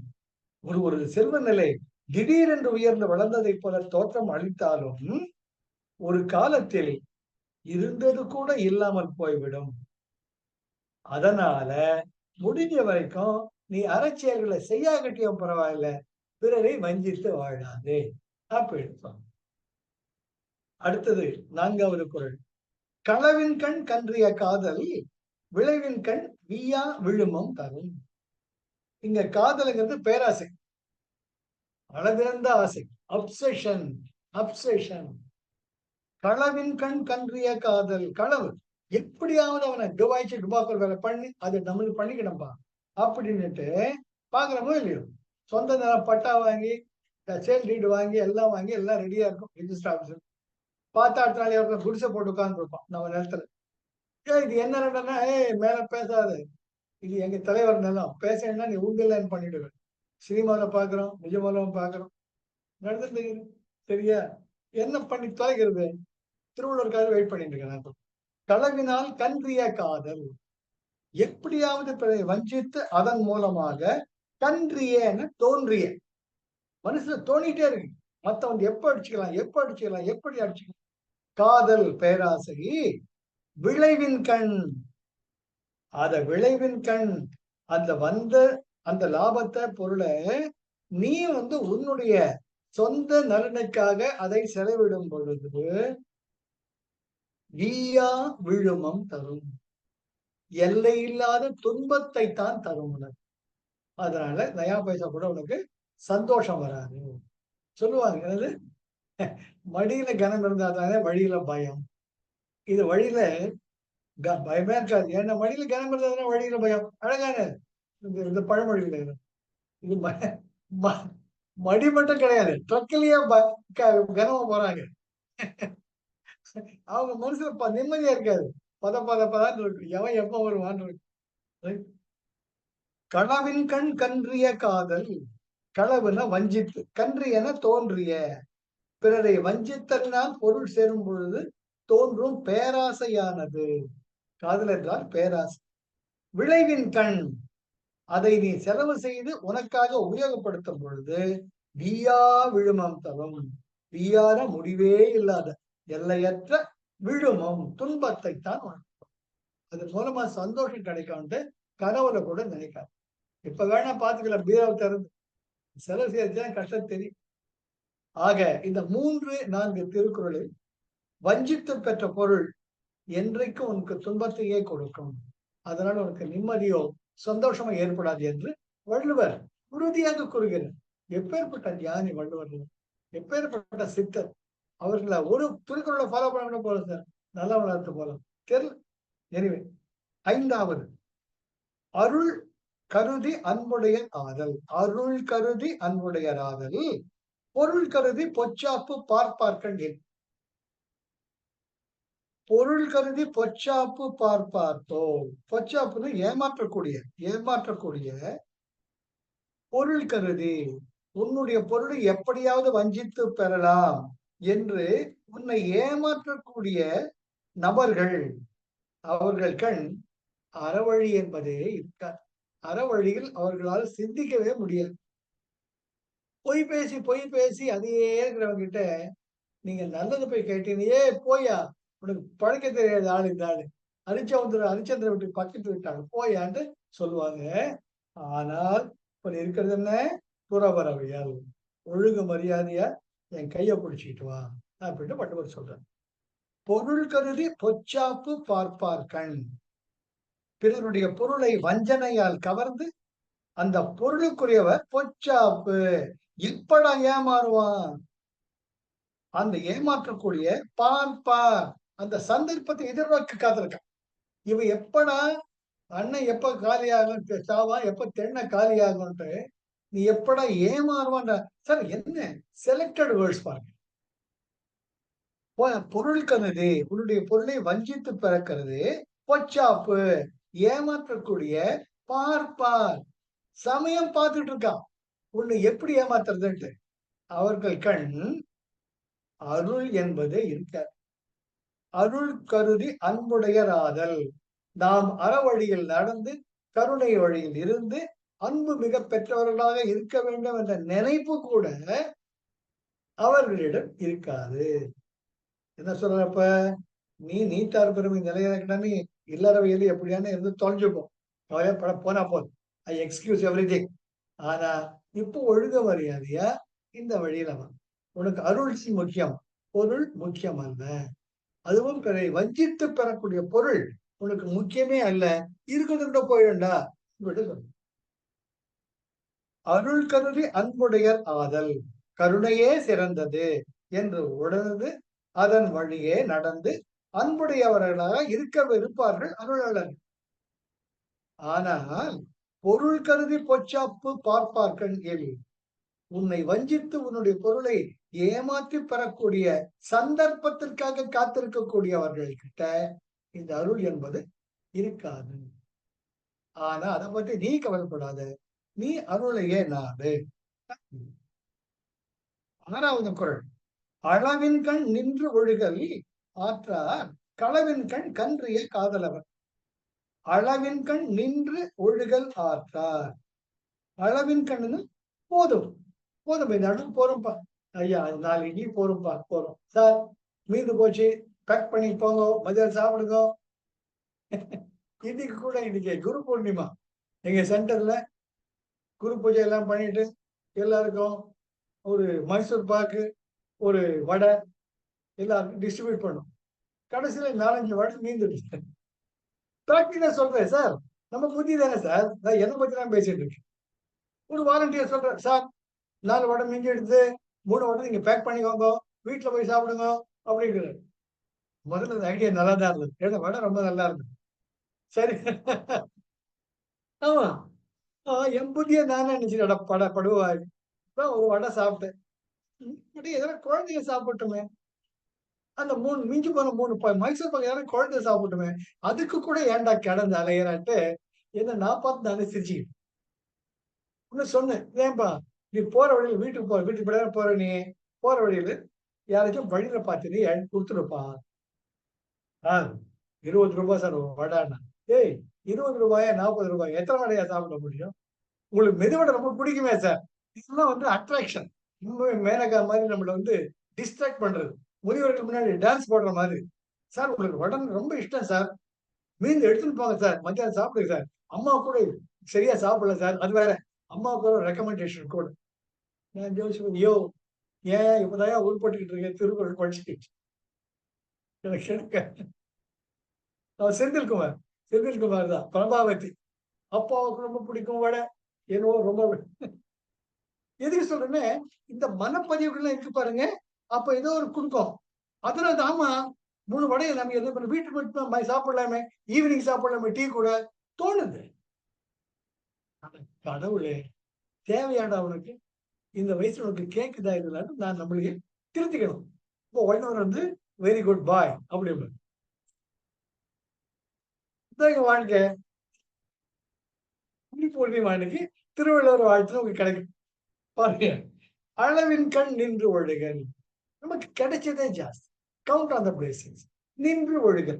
ஒரு செல்வ நிலை திடீரென்று உயர்ந்து வளர்ந்ததை போல தோற்றம் அளித்தாலும் ஒரு காலத்தில் இருந்தது கூட இல்லாமல் போய்விடும். அதனால முடிஞ்ச வரைக்கும் நீ அறச்செயல்களை செய்யாகட்டியும் பரவாயில்ல, பிறரை வஞ்சித்து வாழாதே அப்படின்னு. அடுத்தது 4வது குறள். களவின் கண் கன்றிய காதல் விளைவின் கண் வீயா விழுமம் தரும். இங்க காதலுங்கிறது பேராசை, அளவிறந்த ஆசை, அப்சஷன். அப்சஷன். களவின் கண் கன்றிய காதல், களவு, எப்படியாவது அவனை துபாய்ச்சி டுபாக்கர் வேலை பண்ணி அது நம்மளுக்கு பண்ணிக்கணும்பா அப்படின்னுட்டு பாக்குறமோ இல்லையோ, சொந்த நிலம் பட்டா வாங்கி சேல் டீடு வாங்கி எல்லாம் ரெடியா இருக்கும் ரிஜிஸ்டர் ஆஃபீஸர். பார்த்தா அடுத்த நாள் அவர்கள் குடிசை போட்டு உட்கார்ந்து இருப்பான் நம்ம நிலத்துல. இது என்ன நடனா, மேல பேசாது, இது எங்க தலைவர் நிலம், பேசணும்னா நீ உண்டியல் பண்ணிடுவேன். சினிமாவில பாக்குறோம், நிஜமாலும் பாக்குறோம், நடந்துட்டு சரியா. என்ன பண்ணி தொலைக்கிறது, திருவள்ளுவருக்காக வெயிட் பண்ணிட்டு இருக்கேன். களவினால் கன்றிய காதல், எப்படியாவது வஞ்சித்து அதன் மூலமாக கன்றியன்னு தோன்றிய, மனசுல தோணிட்டே இருக்கு, மத்தவங்க எப்ப அடிச்சுக்கலாம் எப்படி அடிச்சுக்கலாம். காதல் பேராசை விளைவின் கண், அத விளைவின் கண், அந்த வந்த அந்த லாபத்தை பொருளை நீ உன்னுடைய சொந்த நலனுக்காக அதை செலவிடும் பொழுது வீயா விழுமம் தரும், எல்லை இல்லாத துன்பத்தை தான் தரும் உனக்கு. அதனால நயா பைசா கூட உனக்கு சந்தோஷம் வராது. சொல்லுவாங்க அது மடியில கனம் இருந்தாதானே வழியில பயம். இது வழியில பயமே இருக்காது. ஏன்னா மடியில கனம் இருந்ததுன்னா வழியில பயம். அழகான இந்த பழமொழி கிடையாது. இது மடி மட்டும் கிடையாது. ட்ரக்லயே கனமா போறாங்க. அவங்க மனசுல நிம்மதியா இருக்காது. பதன்னு இருக்கு. எவன் எப்ப வருவான்னு இருக்கு. ரைட். களவின் கண் கன்றிய காதல். களவுன வஞ்சித்து. கன்றியன தோன்றிய. பிறரை வஞ்சித்தலினால் பொருள் சேரும் பொழுது தோன்றும் பேராசையானது. காதல் என்றால் பேராசை. விளைவின் கண். அதை நீ செலவு செய்து உனக்காக உபயோகப்படுத்தும் பொழுது வீயா விழுமம் தரும். வீயார முடிவே இல்லாத எல்லையற்ற விழுமம் துன்பத்தை தான் அது மூலமா சந்தோஷம் கிடைக்கும்ட்டு கனவுல கூட நினைக்காது. இப்ப வேணா பாத்துக்கலாம், பீராவை திறந்து செலவு செய்யறதுதான் கஷ்டம் தெரியும். ஆக இந்த 3-4 திருக்குறளில் வஞ்சித்து பெற்ற பொருள் என்றைக்கும் உனக்கு துன்பத்தையே கொடுக்கும். அதனால உனக்கு நிம்மதியோ சந்தோஷமோ ஏற்படாது என்று வள்ளுவர் உறுதியாக கூறுகிறார். எப்பேற்பட்ட ஞானி வள்ளுவர், எப்பேற்பட்ட சித்தர். அவர்களை ஒரு திருக்குறளை ஃபாலோ பண்ண போல சார், நல்லா வளர்த்து போலாம் தெரியல. எனவே 5வது அருள் கருதி அன்புடையர் ஆதல். அருள் கருதி அன்புடையர் ஆதல். பொருள் கருதி பொச்சாப்பு பார்ப்பார்க்கண். பொருள் கருதி பொச்சாப்பு பார்ப்பார்த்தோ. பொச்சாப்புன்னு ஏமாற்றக்கூடிய பொருள் கருதி உன்னுடைய பொருளை எப்படியாவது வஞ்சித்து பெறலாம் என்று உன்னை ஏமாற்றக்கூடிய நபர்கள், அவர்கள் கண் அறவழி என்பதே இருக்காது. அறவழியில் அவர்களால் சிந்திக்கவே முடியாது. பொய் பேசி அதையே இருக்கிறவங்க கிட்ட நீங்க நல்லது போய் கேட்டீங்க, ஏ போயா உனக்கு பழக்க தெரியாத ஆளு இந்த ஆளு, ஹரிச்சந்திர விட்டு பக்கத்து விட்டாங்க போயான்னு சொல்லுவாங்க. ஆனால் இப்ப இருக்கிறது என்ன? துறவரவியல். ஒழுங்கு மரியாதையா என் கைய பிடிச்சிட்டு வா அப்படின்னு வள்ளுவர் சொல்றார். பொருள் கருதி பொச்சாப்பு பார்ப்பார் கண். பிறருடைய பொருளை வஞ்சனையால் கவர்ந்து அந்த பொருளுக்குரியவர் பொச்சாப்பு இப்படா ஏமாறுவான். அந்த ஏமாற்றக்கூடிய பார்ப்பார் அந்த சந்தர்ப்பத்தை எதிர்நோக்கி காத்திருக்கான். இவன் எப்படா அண்ணன் எப்ப காலியாகும் சாவா, எப்ப தென்னை காலியாகும்ட்டு நீ எப்படா ஏமாறுவான். சார் என்ன செலக்டட் வேர்ட்ஸ் பாருங்க. பொருள் கருதி உன்னுடைய பொருளை வஞ்சித்து பிறக்கிறது பொச்சாப்பு ஏமாற்றக்கூடிய பார்ப்பார். சமயம் பார்த்துட்டு இருக்கான் உன்னை எப்படி ஏமாத்துறதுன்ட்டு. அவர்கள் கண் அருள் என்பது இருக்காது. அருள் கருதி அன்புடையராதல். நாம் அறவழியில் நடந்து கருணை வழியில் இருந்து அன்பு மிக பெற்றவர்களாக இருக்க வேண்டும் என்ற நினைப்பு கூட அவர்களிடம் இருக்காது. என்ன சொல்றப்ப நீ நீத்தார் பெருமை நிலையிறக்கணும்னு இல்லறவையில் எப்படியான இருந்து தொலைஞ்சுப்போம். கவலைப்பட போனா போதும். ஐ எக்ஸ்கியூஸ் எவ்ரி திங். ஆனா இப்போ ஒழுங்க மரியாதையா இந்த வழியில உனக்கு அருள் முக்கியம், பொருள் முக்கியம் அல்ல. அதுவும் வஞ்சித்து பெறக்கூடிய பொருள் உனக்கு முக்கியமே அல்ல. இருக்கிறது போயிடும்டா சொல்ல. அருள் கருதி அன்புடையர் ஆதல். கருணையே சிறந்தது என்று உணர்ந்து அதன் வழியே நடந்து அன்புடையவர்களாக இருப்பார்கள் அருளாளர். ஆனால் பொருள் கருதி பொச்சாப்பு பார்ப்பார்கள் எல். உன்னை வஞ்சித்து உன்னுடைய பொருளை ஏமாற்றி பெறக்கூடிய சந்தர்ப்பத்திற்காக காத்திருக்கக்கூடியவர்கள் கிட்ட இந்த அருள் என்பது இருக்காது. ஆனா அதை பற்றி நீ கவலைப்படாத, நீ அருளையே நாடு. 6வது குறள். அளவின் கண் நின்று ஒழுகல் ஆற்றார் களவின் கண் கன்றிய காதலவர். அளவின் கண் நின்று ஒழுகல் ஆற்றார். அளவின் கண்ணுன்னு போதும் போதும், இந்த அளவுக்கு போறோம்ப்பா ஐயா, நாளைக்கு போறோம்ப்பா போறோம் சார், மீந்து போச்சு பேக் பண்ணி போங்க, மதியம் சாப்பிடுங்க. இன்னைக்கு குரு பூர்ணிமா. எங்க சென்டர்ல குரு பூஜை எல்லாம் பண்ணிட்டு எல்லாருக்கும் ஒரு மைசூர் பாக்கு ஒரு வடை எல்லாருக்கும் டிஸ்ட்ரிபியூட் பண்ணும். கடைசியில 4-5 வடை மீந்துட்டு பிராக்டிகலா சொல்றேன் சார், நம்ம புத்தி தானே சார், நான் எதை பத்தி தான் பேசிட்டு இருக்கேன். ஒரு வாலண்டியர் சொல்றேன் சார், 4 வடை மிஞ்சி எடுத்து 3 வடை நீங்க பேக் பண்ணிக்கோங்க, வீட்டுல போய் சாப்பிடுங்க அப்படிங்கிறாரு. முதல்ல இந்த ஐடியா நல்லா தான் இருந்தது. ஏன்னா வடை ரொம்ப நல்லா இருந்தது. சரி. ஆமா. என் புத்திய நானே நினைச்சுட்டேன். அட படுவாய். இப்பதான் ஒரு வடை சாப்பிட்டேன். சரி எதனா குழந்தைங்க சாப்பிடட்டுமே. அந்த 3 மிஞ்சி போன 3 மைசூர் பாக் எதனா குழந்தை சாப்பிடட்டுமே. அதுக்கு கூட ஏன்டா கிடந்து அலையறான்ட்டு என்ன நான் பார்த்து நானே சிரிச்சுக்கிட்டேன். இன்னும் சொன்னேன். "ஏன்பா நீ போற வழியில வீட்டுக்கு இப்படி தானே போற நீ. போற வழியில யாராச்சும் வழியில பார்த்து குடுத்துடுப்பா." ஆ ரூ. 20 சார் வடைன்னா. ஏய் ரூ. 20 ரூ. 40 எத்தன வடையா சாப்பிட முடியும்? உங்களுக்கு மெதுவடை ரொம்ப பிடிக்குமே சார். இதெல்லாம் அட்ராக்ஷன். ரொம்பவே மேனகா மாரி நம்மள டிஸ்ட்ராக்ட் பண்றது. முதியோருக்கு முன்னாடி டான்ஸ் போடுற மாதிரி. சார் உங்களுக்கு வடை ரொம்ப இஷ்டம் சார். மீந்து எடுத்துட்டு போங்க சார். மத்தியானம் சாப்பிடுங்க சார். அம்மா கூட சரியா சாப்பிடல சார். அது வேற. அம்மாவுக்கு ஒரு ரெக்கமெண்டேஷன் கோடு. நான் யோசிப்பேன், யோவ்! ஏன் இப்பதான்யா உருப்பட்டுக்கிட்டு இருக்கேன். திருக்குறள் படிச்சுட்டு. எனக்கு எனக்கு செந்தில்குமார். செந்தில்குமார் தான். பிரபாவதி. அப்பாவுக்கு ரொம்ப பிடிக்கும் வடை. என்னவோ ரொம்ப எதுக்கு சொல்றேன்னு, இந்த மனப்பதிவுகள்லாம் இருக்கு பாருங்க. அப்ப ஏதோ ஒரு குடுக்கும். அதனால தான் ஆமா 3 வடைய நம்ம எது வீட்டுக்கு மட்டும் சாப்பிடலாமே. ஈவினிங் சாப்பிடலாமே டீ கூட. தோணுது. அட கடவுளே! தேவையாடா உனக்கு? இந்த வயசுல உனக்கு கேக்குதா இதெல்லாம் நான் நம்மளையே திருத்திக்கணும். இப்போ வள்ளுவர் வெரி குட் பாய் அப்படிம்பாரு. இதாங்க வாழ்க்கை. பூர்ணிமா அன்னைக்கு திருவள்ளுவர் வாழ்த்து உங்களுக்கு கிடைக்கும். பாருங்க. அளவின் கண் நின்று ஒழுக. நமக்கு கிடைச்சதே ஜாஸ்தி. Count on the blessings. நின்று ஒழுக.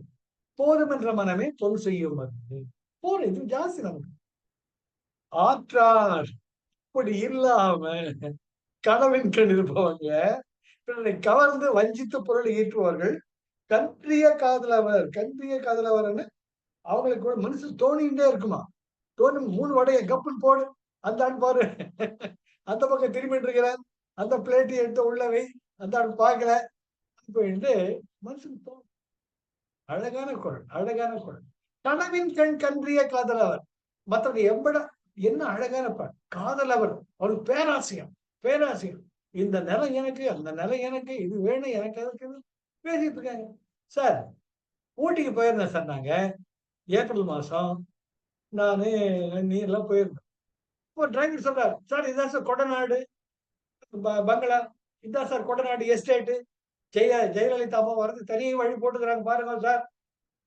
போதும் என்ற மனமே பொருள் செய்யும் மருந்து. போதும் இது ஜாஸ்தி நமக்கு. ஆற்றார் இப்படி இல்லாம கனவின் கண் இருப்பவங்க பிறரை கவர்ந்து வஞ்சித்து பொருளை ஈட்டுவார்கள். கன்றிய காதலவர் கன்றிய காதலவர்ன்னு அவங்களுக்கு கூட மனசு தோணிக்கிட்டே இருக்குமா. தோணி 3 வடைய கப்புன்னு போடு. அந்த ஆள் பாரு. அந்த பக்கம் திரும்பிட்டு இருக்கிறார். அந்த பிளேட் எடுத்து உள்ள வை. அந்த ஆள் பார்க்கல. போயிட்டு மனசுக்கு தோணும். அழகான குரல், அழகான குரல். கனவின் கண் கன்றிய காதலவர். மத்தவங்க என்ன அழகான காதலவர். ஒரு பேராசையம், பேராசையம். இந்த நிலம் எனக்கு, அந்த நிலம் எனக்கு, இது வேணும் எனக்கு அதுக்கு பேசிட்டு இருக்காங்க. சார் ஊட்டிக்கு போயிருந்தேன் சார் நாங்க. ஏப்ரல் மாசம். நானு நீ எல்லாம் போயிருந்தோம். இப்போ டிரைவர் சொல்றாரு, சார் இதான் சார் கொடநாடு பங்களா. இதான் சார் கொடநாடு எஸ்டேட். ஜெயலலிதா அம்மா வரது தனி வழி போட்டுக்கிறாங்க பாருங்க சார்.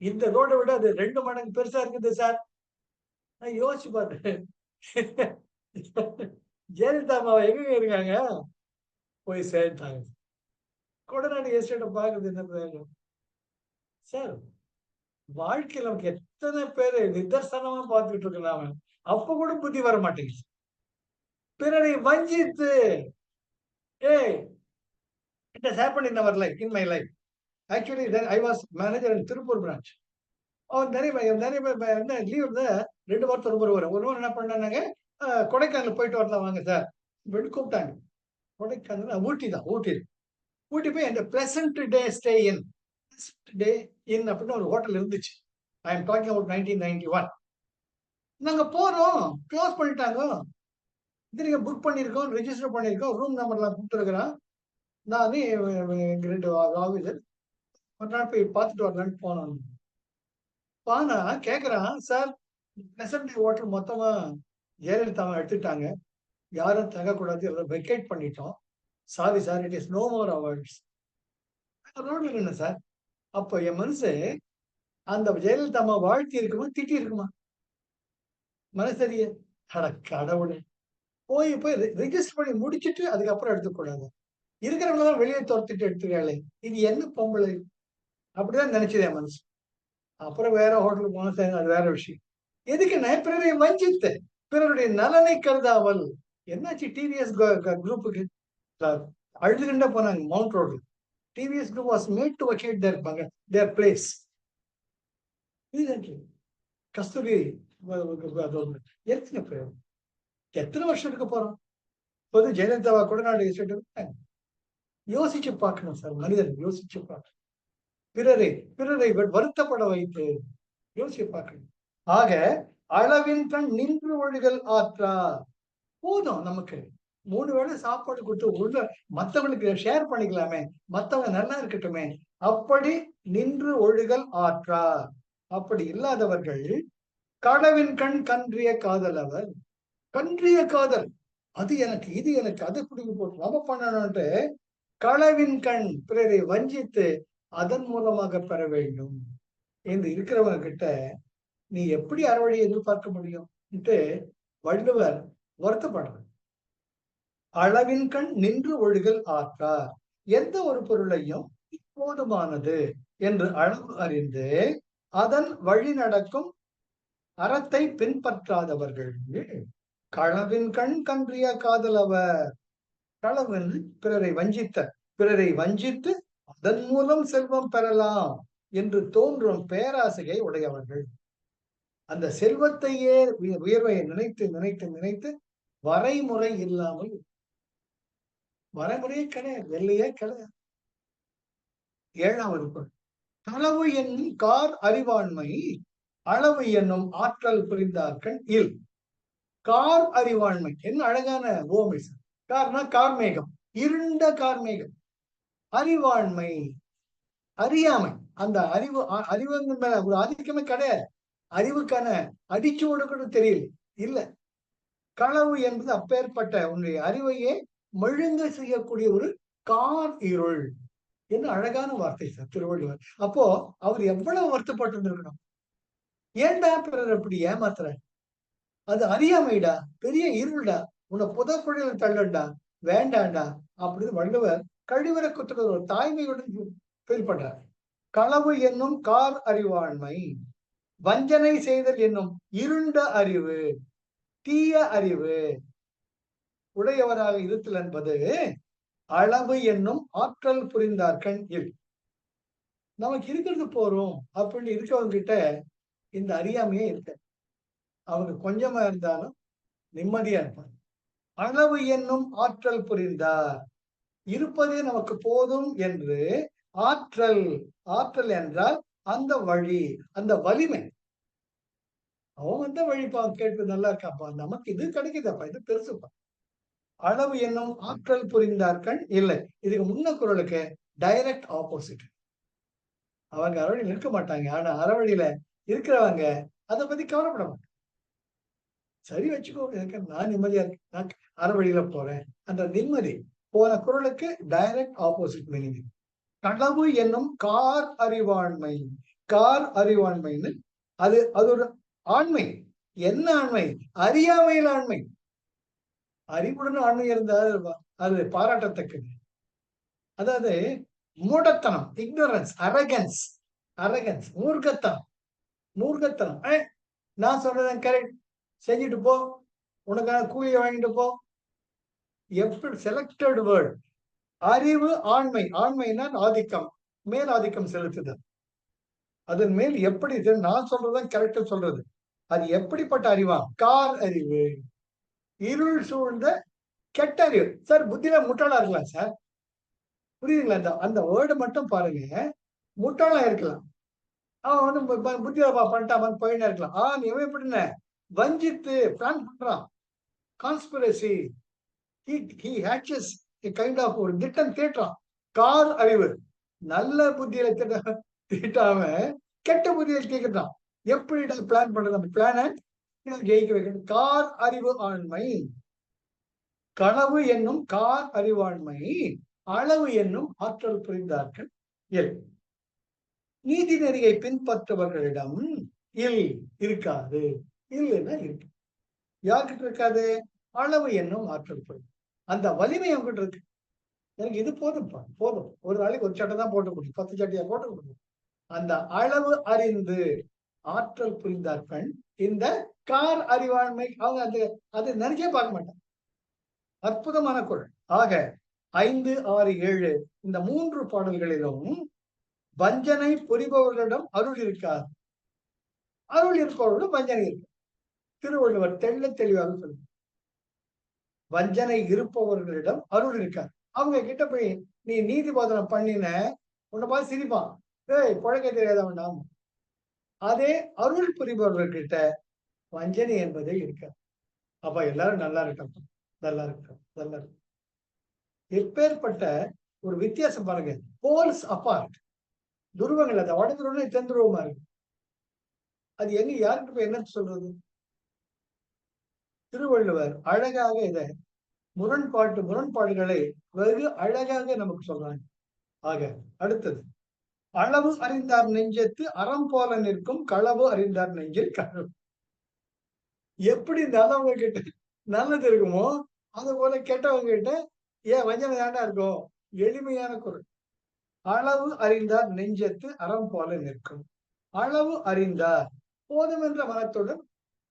இந்த ரோட விட அது 2 மடங்கு பெருசா இருக்குது சார். நான் யோசிச்சு பார்த்தேன். ஜெயலலிதா அம்மா எங்க இருக்காங்க? போய் சேர்ந்தாங்க. கொடநாடு எஸ்டேட்ட பாக்குறது என்ன பிரயோஜனம்? சார் வாழ்க்கையில நமக்கு எத்தனை பேரு நிதர்சனமா பார்த்துட்டு இருக்கலாம். அப்ப கூட புத்தி வர மாட்டேங்குது. பிறரை வஞ்சித்து ஏய் it has happen in our life, in my life. Actually I was manager in Tiruppur branch. அவன் நிறைய பேர் என்ன லீவ் இருந்தா 2 வாரத்துக்கு ஒரு முறை வரும். ஒரு முறை என்ன பண்ணாங்க, கொடைக்கானல் போயிட்டு வரலாம் வாங்க சார். அப்படின்னு கூப்பிட்டாங்க. கொடைக்கானல் ஊட்டி தான் ஊட்டி. ஊட்டி போய் அந்த பிளசன்ட் டே ஸ்டே இன் டே இன் அப்படின்னு ஒரு ஹோட்டல் இருந்துச்சு. I am talking about 1991. நாங்க போறோம். க்ளோஸ் பண்ணிட்டாங்க. இது நீங்க புக் பண்ணியிருக்கோம், ரெஜிஸ்டர் பண்ணியிருக்கோம், ரூம் நம்பர்லாம் குடுத்துருக்குறான். நானு எங்க 2 ஆபீசர் ஒரு நாள் போய் பார்த்துட்டு வரலான்னு போனோம். ஆனா கேட்குறான், சார் பிளசன்ட் ஹோட்டல் மொத்தமா ஜெயலலிதாவ எடுத்துட்டாங்க. யாரும் தங்கக்கூடாது. எல்லாம் வெக்கேட் பண்ணிட்டோம். Sorry sir, it is no more ours. ரோட்ல நின்னேன் சார். அப்போ என் மனசு அந்த ஜெயலலிதா அம்மா வாழ்த்தி இருக்குமா? திட்டி இருக்குமா? மனசறிய அட கடவுளே! போய் ரெஜிஸ்டர் பண்ணி முடிச்சுட்டு அதுக்கப்புறம் எடுத்துக்கூடாது. இருக்கிறவங்கலாம் வெளியே தொரத்திட்டு எடுத்துக்காளே! இது என்ன பொம்பளை? அப்படிதான் நினைச்சது என் மனசு. அப்புறம் வேற ஹோட்டலுக்கு போனா சரி அது வேற விஷயம். எதுக்குன்னா பிறரை வஞ்சித்து, பிறருடைய நலனை கருதாமல். என்னாச்சு டிவிஎஸ் குரூப்புக்கு? அழுதுகிட்டே போனாங்க மவுண்ட் ரோட்ல. TVS group was made to vacate their place. Kasturi எத்தனை பேர் எத்தனை வருஷம் இருக்க போறோம்? இப்போது ஜெயலலிதாவா கொடநாடு எஸ்டேட் யோசிச்சு பார்க்கணும் சார். மனிதன் யோசிச்சு பார்க்கணும். பிறரை பிறரை வருத்தப்பட வைத்து யோசிச்சு பார்க்கணும். ஆக அளவின் கண் நின்று ஒழுகல் ஆற்றா. போதும் நமக்கு. 3 வேளை சாப்பாடு கொடுத்து உள்ள மத்தவங்களுக்கு ஷேர் பண்ணிக்கலாமே, மத்தவங்க நல்லா இருக்கட்டுமே, அப்படி நின்று ஒழுகல் ஆற்றார். அப்படி இல்லாதவர்கள் களவின் கண் கன்றிய காதல் அவர். கன்றிய காதல். அது எனக்கு, இது எனக்கு, அது பிடிக்க போட்டு நம்ம பண்ணணும்ட்டு களவின் கண் பிறரை வஞ்சித்து அதன் மூலமாக பெற வேண்டும் என்று இருக்கிறவங்க கிட்ட நீ எப்படி அறவழியை எதிர்பார்க்க முடியும் வள்ளுவர் வருத்தப்படுறார். அளவின் கண் நின்று ஒழுகல் ஆற்றார். எந்த ஒரு பொருளையும் போதுமானது என்று அளவு அறிந்து அதன் வழி நடக்கும் அறத்தை பின்பற்றாதவர்கள் களவின் கண் கன்றிய காதலவர். களவன் பிறரை வஞ்சித்து அதன் மூலம் செல்வம் பெறலாம் என்று தோன்றும் பேராசையை உடையவர்கள். அந்த செல்வத்தையே உயர்வை நினைத்து நினைத்து நினைத்து வரைமுறை இல்லாமல், வரைமுறையே கிடையாது, வெள்ளையே கிடையாது. 7வது பொருள் களவு என்னும் கார் அறிவாண்மை அளவு என்னும் ஆற்றல் புரிந்தார்கள் இல். கார் அறிவாண்மை என்ன அழகான ஓமை சார். கார்னா கார்மேகம், இருண்ட கார்மேகம். அறிவாண்மை அறியாமை. அந்த அறிவு மேல ஒரு ஆதிக்கமே கிடையாது. அறிவுக்கான அடிச்சோடு கூட தெரியல. இல்ல, களவு என்பது அப்பேற்பட்ட உன்னுடைய அறிவையே மழுங்க செய்யக்கூடிய ஒரு கார் இருள் என்று அழகான வார்த்தை சார் திருவள்ளுவர். அப்போ அவர் எவ்வளவு வருத்தப்பட்டு இருந்திருக்கணும். ஏன்டா பிறர் அப்படி ஏமாத்துற, அது அறியாமைடா, பெரிய இருள்டா, உன்னை புதக்குழியில தள்ளண்டா, வேண்டாண்டா அப்படின்னு வள்ளுவர் கழிவற குத்துற ஒரு தாய்மையுடன் ஃபீல் பண்றார். களவு என்னும் கார் அறிவாண்மை, வஞ்சனை செய்தல் என்னும் இருண்ட அறிவு, தீய அறிவு உடையவராக இருத்தல் என்பது அளவு என்னும் ஆற்றல் புரிந்தார்கள் இல். நமக்கு இருக்கிறது போறோம் அப்படின்னு இருக்கவங்க கிட்ட இந்த அறியாமையே இருக்க, அவங்க கொஞ்சமா இருந்தாலும் நிம்மதியா இருப்பாங்க. அளவு என்னும் ஆற்றல் புரிந்தார், இருப்பதே நமக்கு போதும் என்று ஆற்றல். ஆற்றல் என்றால் அந்த வழி, அந்த வலிமை. அவன் வந்த வழிப்பா கேட்டு நல்லா இருக்காப்பா, நமக்கு இது கிடைக்குதாப்பா, இது பெருசுப்பா. அளவு என்னும் ஆற்றல் புரிந்தார்கள் இல்லை. இதுக்கு முன்ன குரலுக்கு டைரக்ட் ஆப்போசிட். அவங்க அறவழியில் இருக்க மாட்டாங்க, ஆனா அறவழியில இருக்கிறவங்க அதை பத்தி கவலைப்பட மாட்டாங்க. சரி வச்சுக்கோ, நான் நிம்மதியா இருக்கேன், நான் அறவழியில போறேன், அந்த நிம்மதி. போன குரலுக்கு டைரக்ட் ஆப்போசிட் மீனிங். களவு என்னும் கார் அறிவாண்மை. கார் அறிவாண்மைன்னு அது ஒரு ஆண்மை. என்ன ஆண்மை? அறியாமையில் ஆண்மை. அறிவுடன் ஆண்மை இருந்தால் அது பாராட்டத்தக்கது. அதாவது மூடத்தனம், இக்னோரன்ஸ், அரகன்ஸ். அரகன்ஸ் மூர்க்கத்தனம். மூர்க்கத்தனம். நான் சொல்றேன் கரெக்ட், செஞ்சுட்டு போ, உனக்கான கூலியை வாங்கிட்டு போ. எப்படி செலக்டட் வேர்ட். அறிவு ஆண்மை. ஆண்மைனா ஆதிக்கம், மேல் ஆதிக்கம் செலுத்துதல். அதன் மேல் எப்படி நான் சொல்றதுதான் கரெக்டா சொல்றது. அது எப்படிப்பட்ட அறிவா? கார் அறிவு. இருள் சூழ்ந்த கெட்ட அறிவு. சார் புத்தியில முட்டாளா இருக்கலாம் சார், புரியுதுங்களா? அந்த வேர்டு மட்டும் பாருங்க, முட்டாளா இருக்கலாம். அவன் வந்து புத்தியில பண்ணிட்டான் போயின்னு இருக்கலாம். இவன் எப்படின்னு வஞ்சித்து பிளான் பண்றான். Conspiracy. he hatches a kind of ஒரு திட்டம் தீட்டுறான். கார் அறிவு. நல்ல புத்தியில தீட்டாம கெட்ட புத்தியில தீட்டுறான். எப்படி பிளான் பண்றது? அந்த பிளான ஜெயிக்க வைக்கணும். கார் அறிவு ஆண்மை. களவு என்னும் கார் அறிவாண்மை, அளவு என்னும் ஆற்றல் புரிந்தார்கள் இல். நீதி நெறியை பின்பற்றுபவர்களிடம் இல் இருக்காது. இல்லைன்னா இருக்கு. யார்கிட்ட இருக்காது? அளவு என்னும் ஆற்றல் புரியும். அந்த வலிமை அவங்ககிட்ட இருக்கு. எனக்கு இது போதும்ப்பா, போதும், ஒரு நாளைக்கு ஒரு சட்டை தான் போட்டு முடியும், 10 சட்டையா போட்டு முடியும். அந்த அளவு அறிந்து ஆற்றல் புரிந்தார்கள் இந்த கார் அறிவாண்மை. அவங்க அது நினைச்சே பார்க்க மாட்டாங்க. அற்புதமான குரல். ஆக 5, 6, 7 இந்த 3 பாடல்களிலும் வஞ்சனை புரிபவர்களிடம் அருள் இருக்காது, அருள் இருப்பவர்களிடம் வஞ்சனை இருக்கு. திருவள்ளுவர் தெள்ள தெளிவாக சொல்லு, வஞ்சனை இருப்பவர்களிடம் அருள் இருக்காது. அவங்க கிட்ட போய் நீ நீதி போதனை பண்ணின, உன்னை பார்த்து சிரிப்பான், பழக்க தெரியாதவன் நாம. அதே அருள் புரிபவர்கிட்ட வஞ்சனை என்பதே இருக்காது. அப்ப எல்லாரும் நல்லா இருக்கட்டும். நல்லா இருக்கு, நல்லா இருக்கு. எப்பேற்பட்ட ஒரு வித்தியாசம் பாருங்க. Poles apart. துருவங்கள் அது வட துருவம் தென் துருவமா இருக்கு. அது எங்க யாருக்கு போய் என்ன சொல்றது? திருவள்ளுவர் அழகாக இத முரண்பாடுகளை வெகு அழகாக நமக்கு சொல்றாங்க. ஆக அடுத்தது அளவு அறிந்தார் நெஞ்சத்து அறம் போல நிற்கும் களவு அறிந்தார் நெஞ்சில் களவு. எப்படி நல்லவங்க கிட்ட நல்லது இருக்குமோ அது போல கெட்டவங்க கிட்ட ஏன் வஞ்சனை தாண்டா இருக்கும். எளிமையான குரல். அளவு அறிந்தார் நெஞ்சத்து அறம் போல நிற்கும். அளவு அறிந்தார் போதும் என்ற மனத்துடன்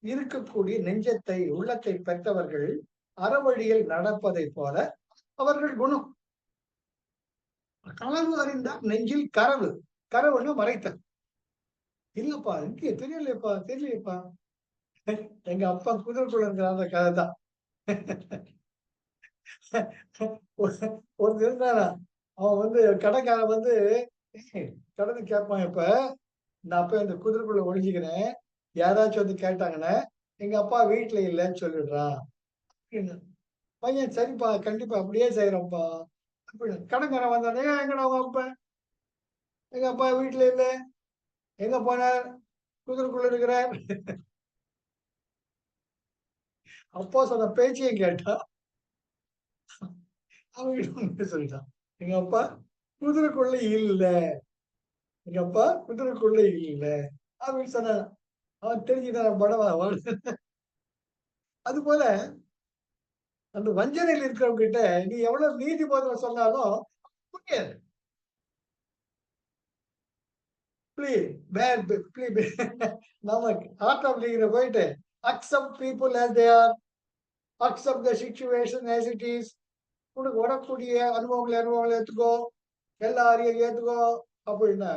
இருக்கக்கூடிய நெஞ்சத்தை உள்ளத்தை பெற்றவர்கள் அறவழியில் நடப்பதை போல அவர்கள் குணம். களவு அறிந்தார் நெஞ்சில் கரவு. கரவுன்னு மறைத்தல். இல்லப்பா இங்கே தெரியலையப்பா தெரியலையப்பா. எங்க அப்பா குதிரைக்குள்ள இருக்கிற அந்த கதை தான். ஒரு இருந்தானா அவன் வந்து கடைக்காரன் வந்து கடனை கேட்பான். இப்ப நான் போய் அந்த குதிரைக்குள்ள ஒழிஞ்சுக்கிறேன். யாராச்சும் வந்து கேட்டாங்கன்னா எங்க அப்பா வீட்டுல இல்லைன்னு சொல்லிடுறான் அப்படின்னு. பையன் சரிப்பா கண்டிப்பா அப்படியே செய்யறோம்ப்பா அப்படின்னு. கடைக்காரன் வந்தானே எங்கடா உங்க அப்பா? எங்க அப்பா வீட்டுல இல்ல. எங்க போனார்? குதிரைக்குள்ள இருக்கிறார். அப்பா சொன்ன பேச்சையும் கேட்டா அவங்கிட்ட சொல்லிட்டான். எங்க அப்பா குதிரைக்குள்ள இல்ல. எங்க அப்பா குதிரைக்குள்ள இல்ல அப்படின்னு சொன்னான். அவன் தெரிஞ்சுட்டான் படவா. அது போல அந்த வஞ்சனையில் இருக்கிறவங்க கிட்ட நீ எவ்வளவு நீதி போதனை சொன்னாலும் புரியாது. நம்ம ஆர்ட் ஆஃப் லீக்ல போயிட்டு accept people as they are, accept the situation as it is. உனக்கு வரக்கூடிய அனுபவங்களை ஏத்துக்கோ, எல்லாரையும் ஏத்துக்கோ அப்படின்னா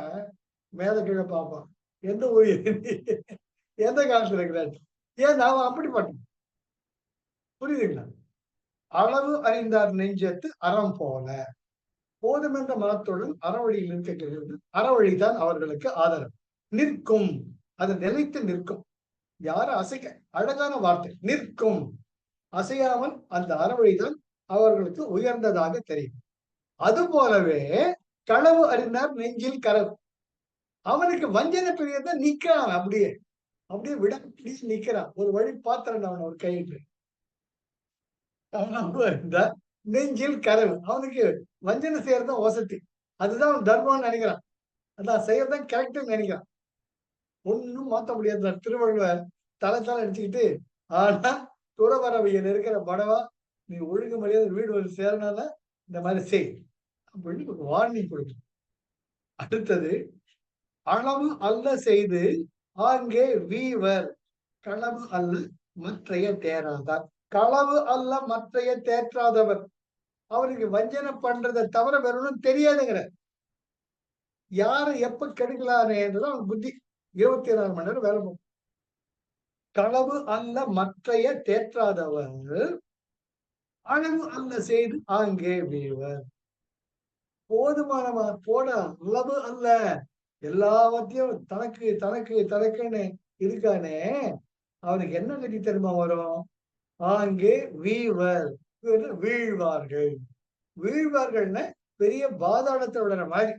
மேல கீழே பார்ப்பான். எந்த உயிர் எந்த காலத்துல இருக்கிறாரு? ஏன் நாம அப்படிப்பட்டோம். புரியுதுங்களா? அளவு அறிந்தார் நெஞ்சத்து அறம் போல போதுமென்ற மனத்துடன் அறவழியில் நிற்கிறது. அறவழிதான் அவர்களுக்கு ஆதரவு. நிற்கும். அது நிலைத்து நிற்கும். யாரும் அசைக்க அழகான வார்த்தை நிற்கும். அசையாமல் அந்த அறவழிதான் அவர்களுக்கு உயர்ந்ததாக தெரியும். அது போலவே களவு அறிந்தார் நெஞ்சில் கரவு. அவனுக்கு வஞ்சனை பிரியதான் நிக்கிறான். அப்படியே அப்படியே விட நிக்கிறான். ஒரு வழி பாத்திரம் அவன் ஒரு கையிட்டு இருந்தா நெஞ்சில் கரவு. அவனுக்கு வஞ்சனை செய்யறதுதான் வசதி. அதுதான் அவன் தர்மம்னு நினைக்கிறான். அதான் செய்யறதுதான் கரெக்ட்னு நினைக்கிறான். ஒண்ணும் மாத்த முடியாது. திருவள்ளுவர் தலை அடிச்சுக்கிட்டு ஆனா துறவரவையில் இருக்கிற படவா நீ ஒழுங்கு மரியாதை வீடு வந்து சேரனால இந்த மாதிரி செய் அப்படின்னு வார்னிங் கொடுக்கும். அடுத்தது அளவு அல்ல செய்து ஆங்கே வீவர் களவு அல்ல மற்றைய தேராதார். களவு அல்ல மற்றைய தேற்றாதவர். அவருக்கு வஞ்சனை பண்றதை தவிர வேற ஒன்றும் தெரியாதுங்கிற. யாரை எப்ப கெடுக்கலான்னு அவன் புத்தி 24 மணி நேரம் வேலை போகும். களவு அல்ல மற்றைய தேற்றாதவர் அளவு அல்ல செய்து ஆங்கே வீவர். போதுமானவா போட அளவு அல்ல எல்லாவற்றையும் தனக்கு தனக்கு தனக்குன்னு இருக்கானே அவனுக்கு என்ன கட்டி தெரியுமா வரும்? ஆங்கே வீவர் வீழ்வார்கள். வீழ்வார்கள்னா பெரிய பாதாளத்தை விடுற மாதிரி,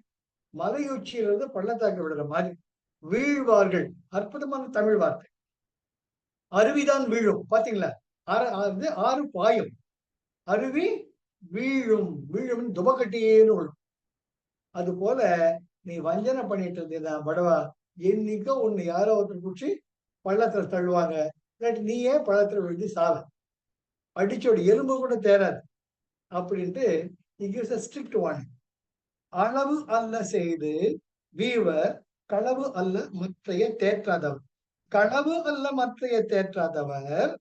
மலை உச்சியிலிருந்து பள்ளத்தாக்கு விடுற மாதிரி வீழ்வார்கள். அற்புதமான தமிழ் வார்த்தை. அருவிதான் வீழும். பாத்தீங்களா? ஆறு பாயும். அருவி வீழும். வீழும் துபக்கட்டியேன்னு விழும். அது போல நீ வஞ்சனை பண்ணிட்டு இருந்தீங்கன்னா படவா என்னைக்கோ ஒண்ணு யாரோ ஒருத்தர் குடிச்சு பள்ளத்துல தள்ளுவாங்க. இல்லாட்டி நீயே பள்ளத்துல விழுந்து சாவ. அடிச்சோட எலும்பு கூட தேராது அப்படின்ட்டு ஸ்ட்ரிக்ட் வார்னிங். அளவு அல்ல செய்து வீவர் களவு அல்ல மற்றைய தேற்றாதவர். களவு அல்ல மற்றைய தேற்றாதவர்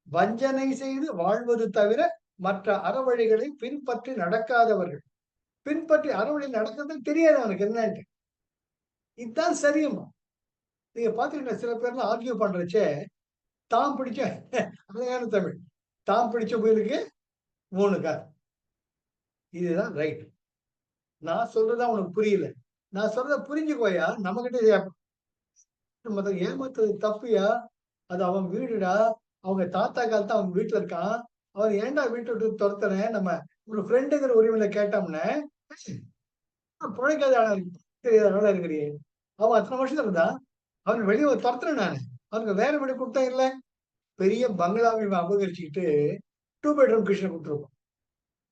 வஞ்சனை செய்து வாழ்வது தவிர மற்ற அறவழிகளை பின்பற்றி நடக்காதவர்கள். பின்பற்றி அறவழி நடக்கிறது தெரியாது அவனுக்கு என்னன்ட்டு. இதுதான் சரியுமா? நீங்க பாத்தீங்கன்னா சில பேர்லாம் ஆர்கியூ பண்றச்சே தாம் பிடிச்ச அழகான தமிழ். தாம் பிடிச்ச புயலுக்கு 3 கார். இதுதான் ரைட். நான் சொல்றதா உனக்கு புரியல. நான் சொல்றத புரிஞ்சுக்கோயா. நம்ம கிட்ட ஏமாத்துறது தப்புயா. அது அவன் வீடுடா. அவங்க தாத்தா காலத்து அவன் வீட்டுல இருக்கான். அவர் ஏன்டா வீட்டை விட்டு துரத்துறேன், நம்ம ஒரு ஃப்ரெண்டுங்கிற உரிமையில கேட்டோம்னா, பிழைக்காத ஆளா இருக்கு, தெரியாத ஆளா இருக்கிறியே. அவன் அத்தனை வருஷத்துல இருந்தான். அவன் வெளியே துரத்துறேன் நானு. அவனுக்கு வேற வீடு கொடுத்தா இல்ல. பெரிய பங்களாவை இவன் அபகரிச்சுக்கிட்டு 2 பெட்ரூம் கிச்சனை கொடுத்துருப்பான்.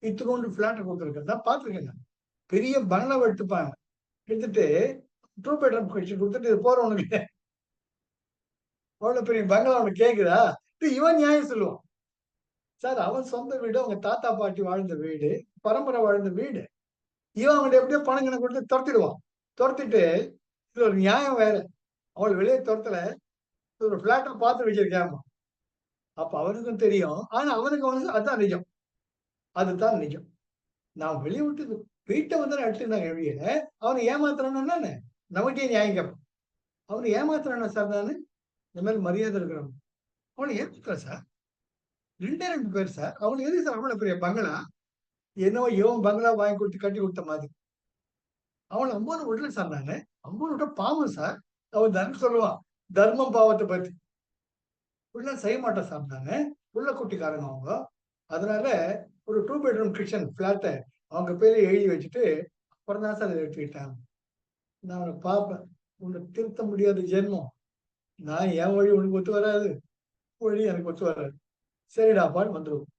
இத்துக்கூண்டு ஃபிளாட்ட கொடுத்துருக்கேன். நான் பார்த்துருக்கேங்க. பெரிய பங்களாவை எடுத்துப்பாங்க. எடுத்துட்டு 2 பெட்ரூம் கிச்சன் கொடுத்துட்டு இது போற உனக்கு அவ்வளவு பெரிய பங்களா அவனுக்கு கேக்குதா? இவன் நியாயம் சொல்லுவான். சார் அவன் சொந்த வீடு, அவங்க தாத்தா பாட்டி வாழ்ந்த வீடு, பரம்பரை வாழ்ந்த வீடு. இவன் அவன்கிட்ட எப்படியோ பணம் கணக்கு கொடுத்து துரத்திடுவான். துரத்திட்டு இதுல ஒரு நியாயம் வேற. அவளை வெளியே துரத்தல, ஒரு பிளாட்டை பார்த்து வச்சிருக்காமா. அப்ப அவனுக்கும் தெரியும். ஆனா அவனுக்கு அதுதான் நிஜம். அதுதான் நிஜம். நான் வெளியே விட்டு வீட்டை வந்து நான் எடுத்துருந்தாங்க வெளியே. அவனை ஏமாத்துறான்னு நமக்கே நியாயம் கேட்பான். அவனை ஏமாத்துறானா சார் நானு? இந்த மாதிரி மரியாதை இருக்கிறவன். அவனை ஏமாத்துறேன் சார். 2 பேர் சார். அவனுக்கு எதுக்கு சார் அவ்வளவு பெரிய பங்களா? என்னவோ இவன் பங்களா வாங்கி கொடுத்து கட்டி கொடுத்த மாதிரி. அவனை 50 விடல சார் நானு. 50 விட்ட பாவம் சார். அவன் தர்மம் சொல்லுவான். தர்மம் பாவத்தை பத்தி. உள்ள செய்ய மாட்டேன் சார் நானு. உள்ள குட்டிக்காரங்க அவங்க. அதனால ஒரு 2 பெட்ரூம் கிச்சன் பிளாட்டை அவங்க பேரை எழுதி வச்சுட்டு அப்புறம் தான் சார் எடுத்துக்கிட்டாங்க. நான் அவனை பார்ப்பேன். உன்னை திருத்த முடியாத ஜென்மம். நான் என் வழி உனக்கு ஒத்து வராது, வழி எனக்கு ஒத்து வராது. சரிடாப்பான்னு வந்துருவோம்.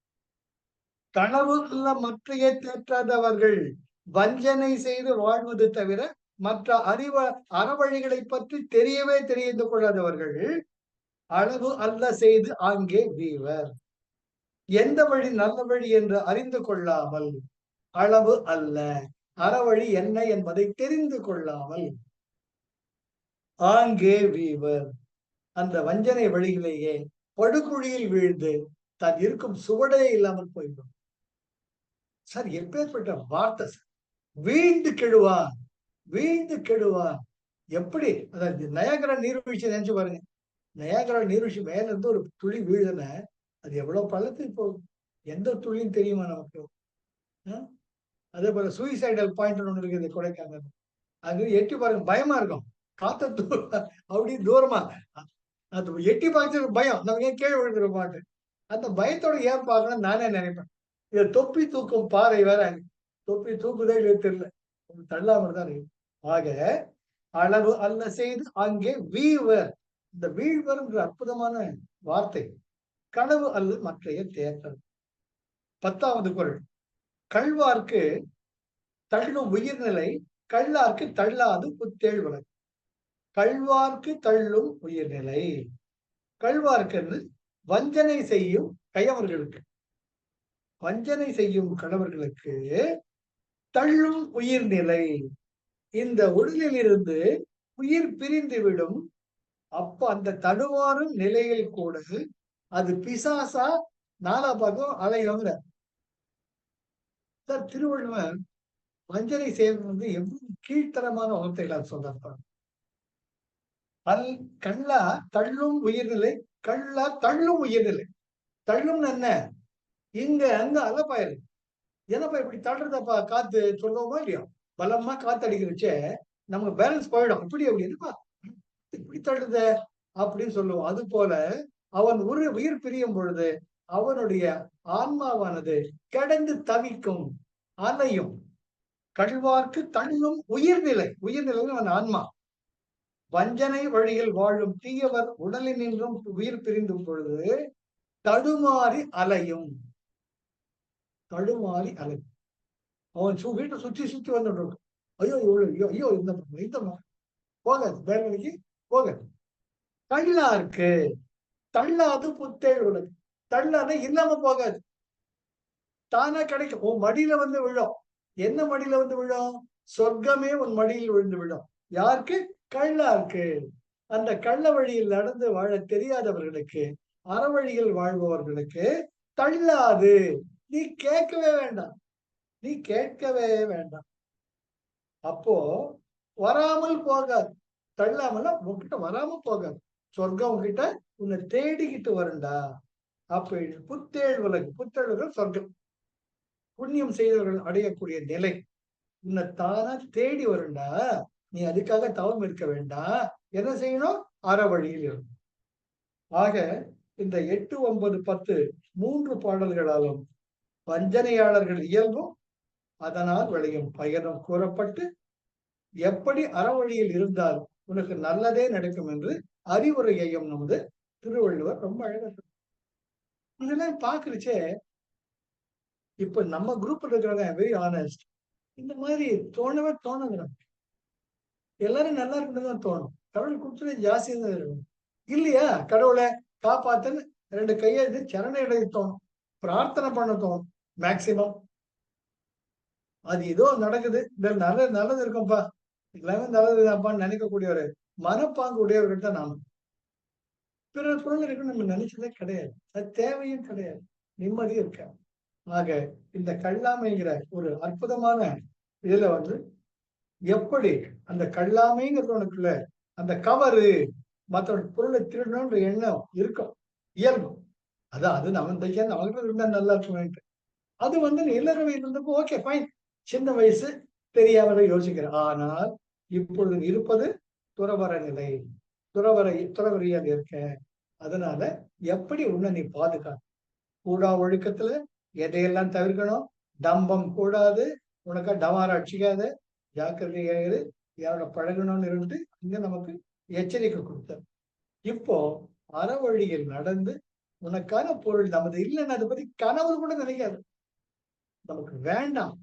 கனவு அல்ல மற்றைய தேற்றாதவர்கள் வஞ்சனை செய்து வாழ்வது தவிர மற்ற அறவழிகளை பற்றி தெரியவே தெரிந்து கொள்ளாதவர்கள் அளவு அல்ல செய்து ஆங்கே வீவர். எந்த வழி நல்ல வழி என்று அறிந்து கொள்ளாமல், அளவு அல்ல அறவழி என்ன என்பதை தெரிந்து கொள்ளாமல் ஆங்கே வீவர் அந்த வஞ்சனை வழியிலேயே படுகுழியில் வீழ்ந்து தான் இருக்கும் சுவடே இல்லாமல் போய்விடும். சார் எப்பேற்பட்ட வார்த்தை சார். வீழ்ந்து கெடுவான், வீழ்ந்து கெடுவான். எப்படி அதாவது நயாகரா நீர்வீழ்ச்சி நினைச்சு பாருங்க. நயாகரா நீர்வீழ்ச்சி மேல இருந்து ஒரு துளி வீழுதுன அது எவ்வளவு பள்ளத்துக்கு போகும், எந்த துளின்னு தெரியுமா நமக்கு? அதே போல சூசைடல் பாயிண்ட் ஒண்ணு இருக்குது கொடைக்கானல். அது எட்டி பாருங்க, பயமா இருக்கும். காத்த அப்படி தூரமா அது எட்டி பார்த்து பயம், நம்ம ஏன் கீழே விழுந்துட மாட்டேன். அந்த பயத்தோட ஏன் பார்க்கணும் நானே நினைப்பேன். இதை தொப்பி தூக்கும் பாறை வேற, தொப்பி தூக்குதே இல்லையே தெரியல, தள்ளாமல் தான் இருக்கு. ஆக அளவு அல்ல செய்து அங்கே வீழ்வர். இந்த வீழ்வர் என்ற அற்புதமான வார்த்தை. கனவு அல்ல மற்றைய தேர்தல். 10வது குறள். கள்வார்க்கு தள்ளும் உயிர்நிலை, கள்ளார்க்கு தள்ளாது புத்தேள் வழக்கு. கள்வார்க்கு தள்ளும் உயிர்நிலை. கள்வார்க்கு வஞ்சனை செய்யும் கயவர்களுக்கு, வஞ்சனை செய்யும் கணவர்களுக்கு தள்ளும் உயிர்நிலை, இந்த உடலில் இருந்து உயிர் பிரிந்து விடும். அப்ப அந்த தடுமாறும் நிலையில் கூட அது பிசாசா நாலா பக்கம் அலையுங்கிற திருவள்ளுவர் வஞ்சனை செய்வது எவ்வளவு கீழ்த்தரமான வார்த்தைகளா சொல்றாங்க. கள்ளா தள்ளும் உயிர்நிலை, கள்ளா தள்ளும் உயிர்நிலை. தள்ளும்னு என்ன? இங்க அங்க அலப்பாயிரு. என்னப்பா இப்படி தள்ளுறதப்பா காத்து சொல்லுவோமா இல்லையா? பலமா காத்து அடிக்கிறச்சே நமக்கு பேலன்ஸ் போயிடும். இப்படி அப்படி என்னப்பா இப்படி தள்ளுத அப்படின்னு சொல்லுவோம். அது போல அவன் உயிர் பிரியும் பொழுது அவனுடைய ஆன்மாவானது கடந்து தவிக்கும், அலையும். கள்வார்க்கு தள்ளும் உயிர்நிலை, உயிர்நிலை அவன் ஆன்மா. வஞ்சனை வழியில் வாழும் தீயவர் உடலில் நின்றும் உயிர் பிரிந்தும் பொழுது தடுமாறி அலையும், தடுமாறி அலையும். அவன் வீட்டை சுற்றி சுற்றி வந்துட்டு இருக்கும். ஐயோ இவ்வளவு, ஐயோ இந்த போகாது, வேலைக்கு போகாது. கள்ளார்க்கு தள்ளாது புத்தேள் உலகு. தள்ளாத இல்லாம போகாது, தானா கிடைக்கும். உன் மடியில வந்து விழும். என்ன மடியில வந்து விழும்? சொர்க்கமே உன் மடியில் விழுந்து விழும். யாருக்கு? கள்ளார்க்கு. அந்த கள்ள வழியில் நடந்து வாழ தெரியாதவர்களுக்கு, அறவழியில் வாழ்பவர்களுக்கு தள்ளாது. நீ கேட்கவே வேண்டாம், நீ கேட்கவே வேண்டாம். அப்போ வராமல் போகாது. தள்ளாமல உங்ககிட்ட வராம போகாது. சொர்க்கம் உங்ககிட்ட உன்னை தேடிக்கிட்டு வருண்டா. அப்ப புத்தேள் உலகு, புத்தேள் உலகம் சொர்க்கம். புண்ணியம் செய்தவர்கள் அடையக்கூடிய நிலை உன்னை தானா தேடி வருண்டா. நீ அதுக்காக தவம் இருக்க வேண்டாம். என்ன செய்யணும்? அறவழியில் இருக்கும். ஆக இந்த 8, 9, 10 3 பாடல்களாலும் வஞ்சனையாளர்கள் இயல்பும் அதனால் விளையும் பயனும் கூறப்பட்டு எப்படி அறவழியில் இருந்தால் உனக்கு நல்லதே நடக்கும் என்று அறிவுரையையும் நமது திருவள்ளுவர் ரொம்ப அழகா இதெல்லாம் பாக்குறச்சே இப்ப நம்ம குரூப்ல இருக்கிறவங்க வெரி ஆனஸ்ட் இந்த மாதிரி தோணவே தோணுது. எல்லாரும் நல்லா இருக்கணும் தான் தோணும். கடவுள் கொடுத்தது ஜாஸ்தியா தான் இருக்கும் இல்லையா? கடவுளை காப்பாத்துன்னு 2 கையெழுத்து சரண எழுதி தோணும், பிரார்த்தனை பண்ண தோணும் மேக்சிமம். அது ஏதோ நடக்குது, நல்லது நல்லது இருக்கும்பா, எல்லாமே நல்லதுதான்ப்பான்னு நினைக்கக்கூடிய ஒரு மனப்பாங்கு உடையவர்கள் தான் நாம. பிறர் பொருள் இருக்குன்னு நம்ம நினைச்சதே கிடையாது, அது தேவையும் கிடையாது, நிம்மதியும் இருக்க. ஆக இந்த கல்லாமைங்கிற ஒரு அற்புதமான இதுல எப்படி அந்த கல்லாமைங்கிறவனுக்குள்ள அந்த கவரு மற்ற பொருளை திருடணும்ன்ற எண்ணம் இருக்கும், இயல்பு. அதான் அது நம்ம தைக்க அவங்ககிட்ட இருந்தா நல்லா இருக்கும். அது இளரவை இருந்தப்போ ஓகே ஃபைன், சின்ன வயசு தெரியாம யோசிக்கிறேன். ஆனால் இப்பொழுது இருப்பது துறவர நிலை, துறவரியாக இருக்க. அதனால எப்படி உன்னை நீ பாதுகாக்க, கூடா ஒழுக்கத்துல எதையெல்லாம் தவிர்க்கணும், டம்பம் கூடாது, உனக்கா டமார அடிச்சிக்காத, ஜாக்கிரதையாயிரு, யாரோட பழகணும்னு இருந்து இங்க நமக்கு எச்சரிக்கை கொடுத்தார். இப்போ அறவழியில் நடந்து உனக்கான பொருள் நமது இல்லைன்னு அதை பத்தி கனவு கூட நினைக்காது, நமக்கு வேண்டாம்,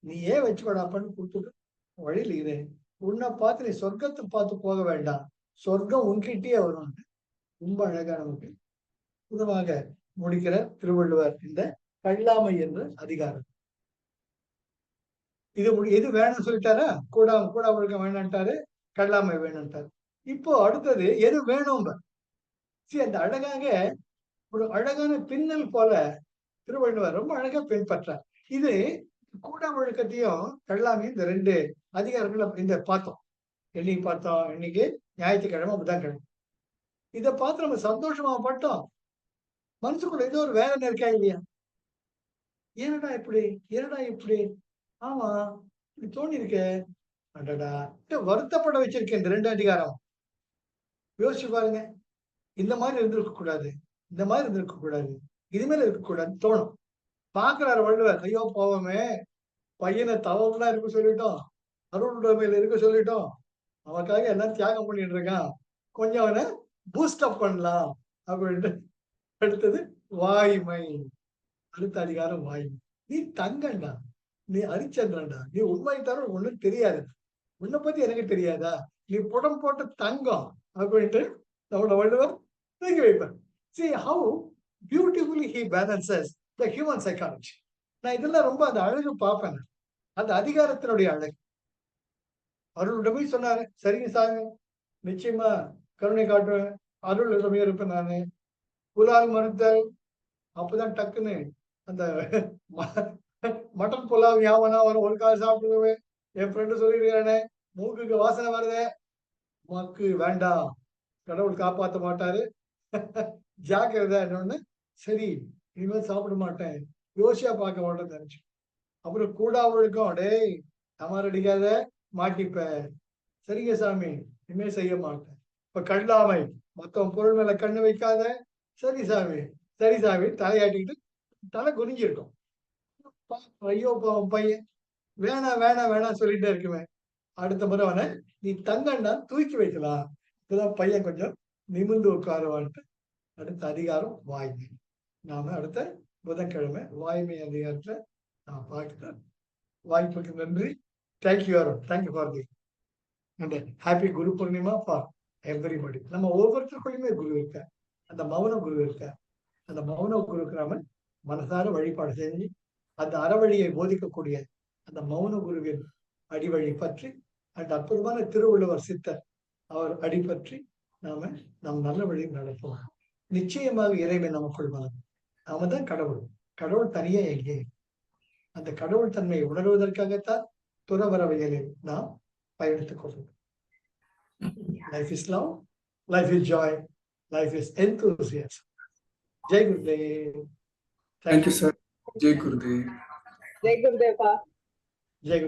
நீ ஏன் வச்சுக்கோடாப்பன்னு கொடுத்துட்டு வழியில் இரு, உன்னை பார்த்து நீ சொர்க்கத்தை பார்த்து போக வேண்டாம், சொர்க்கம் உன்கிட்டயே வரும். ரொம்ப அழகா நமக்கு புதுவாக முடிக்கிற திருவள்ளுவர் இந்த கல்லாமை என்ற அதிகாரம். இது எது வேணும்னு சொல்லிட்டாரா? கூட ஒழுக்க வேணான்ட்டாரு, கல்லாமை வேணும்ட்டாரு. இப்போ அடுத்தது எது வேணும். சரி, அந்த அழகாக ஒரு அழகான பின்னல் போல திருவள்ளுவர் ரொம்ப அழகா பின்பற்றார். இது கூட ஒழுக்கத்தையும் கல்லாமையும் இந்த 2 அதிகாரங்களை இந்த பார்த்தோம். என்னைக்கு பார்த்தோம்? இன்னைக்கு ஞாயிற்றுக்கிழமை, புதன்கிழமை. இதை பார்த்து நம்ம சந்தோஷமா பட்டோம். மனசுக்குள்ள ஏதோ ஒரு வேதனை இருக்கா இல்லையா? ஏனடா இப்படி ஆமா இப்படி தோணி இருக்க, அடடா வருத்தப்பட வச்சிருக்கேன். இந்த 2 அதிகாரம் யோசிச்சு பாருங்க. இந்த மாதிரி இருந்திருக்க கூடாது, இந்த மாதிரி இருந்திருக்க கூடாது, இதுமாதிரி இருக்கக்கூடாது தோணும். பாக்குறாரு வள்ளுவர், ஐயோ போவமே, பையனை தவம்லாம் இருக்க சொல்லிட்டோம், அருளுடைமையில இருக்க சொல்லிட்டோம், அவனுக்காக எல்லாம் தியாகம் பண்ணிட்டு இருக்கான், கொஞ்சம் அவனை பூஸ்டப் பண்ணலாம் அப்படின்ட்டு. அடுத்தது வாய்மை, அடுத்த அதிகாரம் வாய்மை. நீ தங்கண்டா, நீ ஹரிச்சந்திரன்டா, நீ உண்மை தர ஒண்ணும் தெரியாது, உன்னை பத்தி எனக்கு தெரியாதா, நீ புடம் போட்ட தங்கம் அப்படின்ட்டு நம்மளோட வள்ளுவர் தூக்கி வைப்பார். See how beautifully he balances the human psychology. நான் இதெல்லாம் ரொம்ப அந்த அழகு பார்ப்பேன், அந்த அதிகாரத்தினுடைய அழகு. அருள்கிட்ட போய் சொன்னாரு, சரிங்க சாமி, நிச்சயமா கருணை காட்டுவேன், அருள் உடமையா இருப்பேன் நானு, புலால் மறுத்தல். அப்பதான் டக்குன்னு அந்த மட்டன் புலாவ் ஞாபகம் வரும், ஒரு கால் சாப்பிடுவேன், என் ஃப்ரெண்டு சொல்லிருக்கானே, மூக்குக்கு வாசனை வருதே, மக்கு வேண்டாம், கடவுள் காப்பாற்ற மாட்டாரு, ஜாக்கிரதை. என்னொன்னு, சரி இனிமேல் சாப்பிட மாட்டேன், யோசியா பார்க்க மாட்டேன்னு நினைச்சு. அப்புறம் கூடா ஒழுக்கம், டேய் டமார் அடிக்காத மாட்டிப்ப, சரிங்க சாமி இனிமேல் செய்ய மாட்டேன். இப்ப கல்லாமை, மொத்தம் பொருள் மேல கண்ணு வைக்காத, சரி சாமி தலையாட்டிக்கிட்டு தலை குனிஞ்சிருக்கும். ஐயோ பையன் வேணாம் சொல்லிட்டே இருக்குமே, அடுத்த முறை அவனை நீ தங்கண்டா தூக்கி வைக்கலாம், இப்பதான் பையன் கொஞ்சம் நிமிர்ந்து உட்காருவான்ட்டு. அடுத்த அதிகாரம் வாய்மை. நாம அடுத்த புதன்கிழமை வாய்மை அதிகாரத்துல நான் பார்க்கிறேன். வாய்ப்புக்கு நன்றி. Thank you for the and happy Guru Purnima for everybody. நம்ம ஒவ்வொருத்தருக்குள்ளயுமே குரு இருக்க, அந்த மௌன குரு இருக்க, அந்த மௌன குருக்கு நாம மனசார வழிபாடு செஞ்சு அந்த அறவழியை போதிக்கக்கூடிய அந்த மௌன குருவின் அடிவழி பற்றி, அந்த அற்புதமான திருவள்ளுவர் சித்தர் அவர் அடிபற்றி நாம நம் நல்ல வழியில் நடப்போம். நிச்சயமாக இறைவன் நமக்குள் வரும். நாம தான் கடவுள் தனியே எங்கே. அந்த கடவுள் தன்மையை உணர்வதற்காகத்தான் துறவரவியலில் நாம் பயணித்துக் கொள்வோம். Life is love, life is Joy, life is enthusiasm. Jai Gurudev. Thank you, sir. Jai Gurudev. Jai Gurudeva. Jai Guru.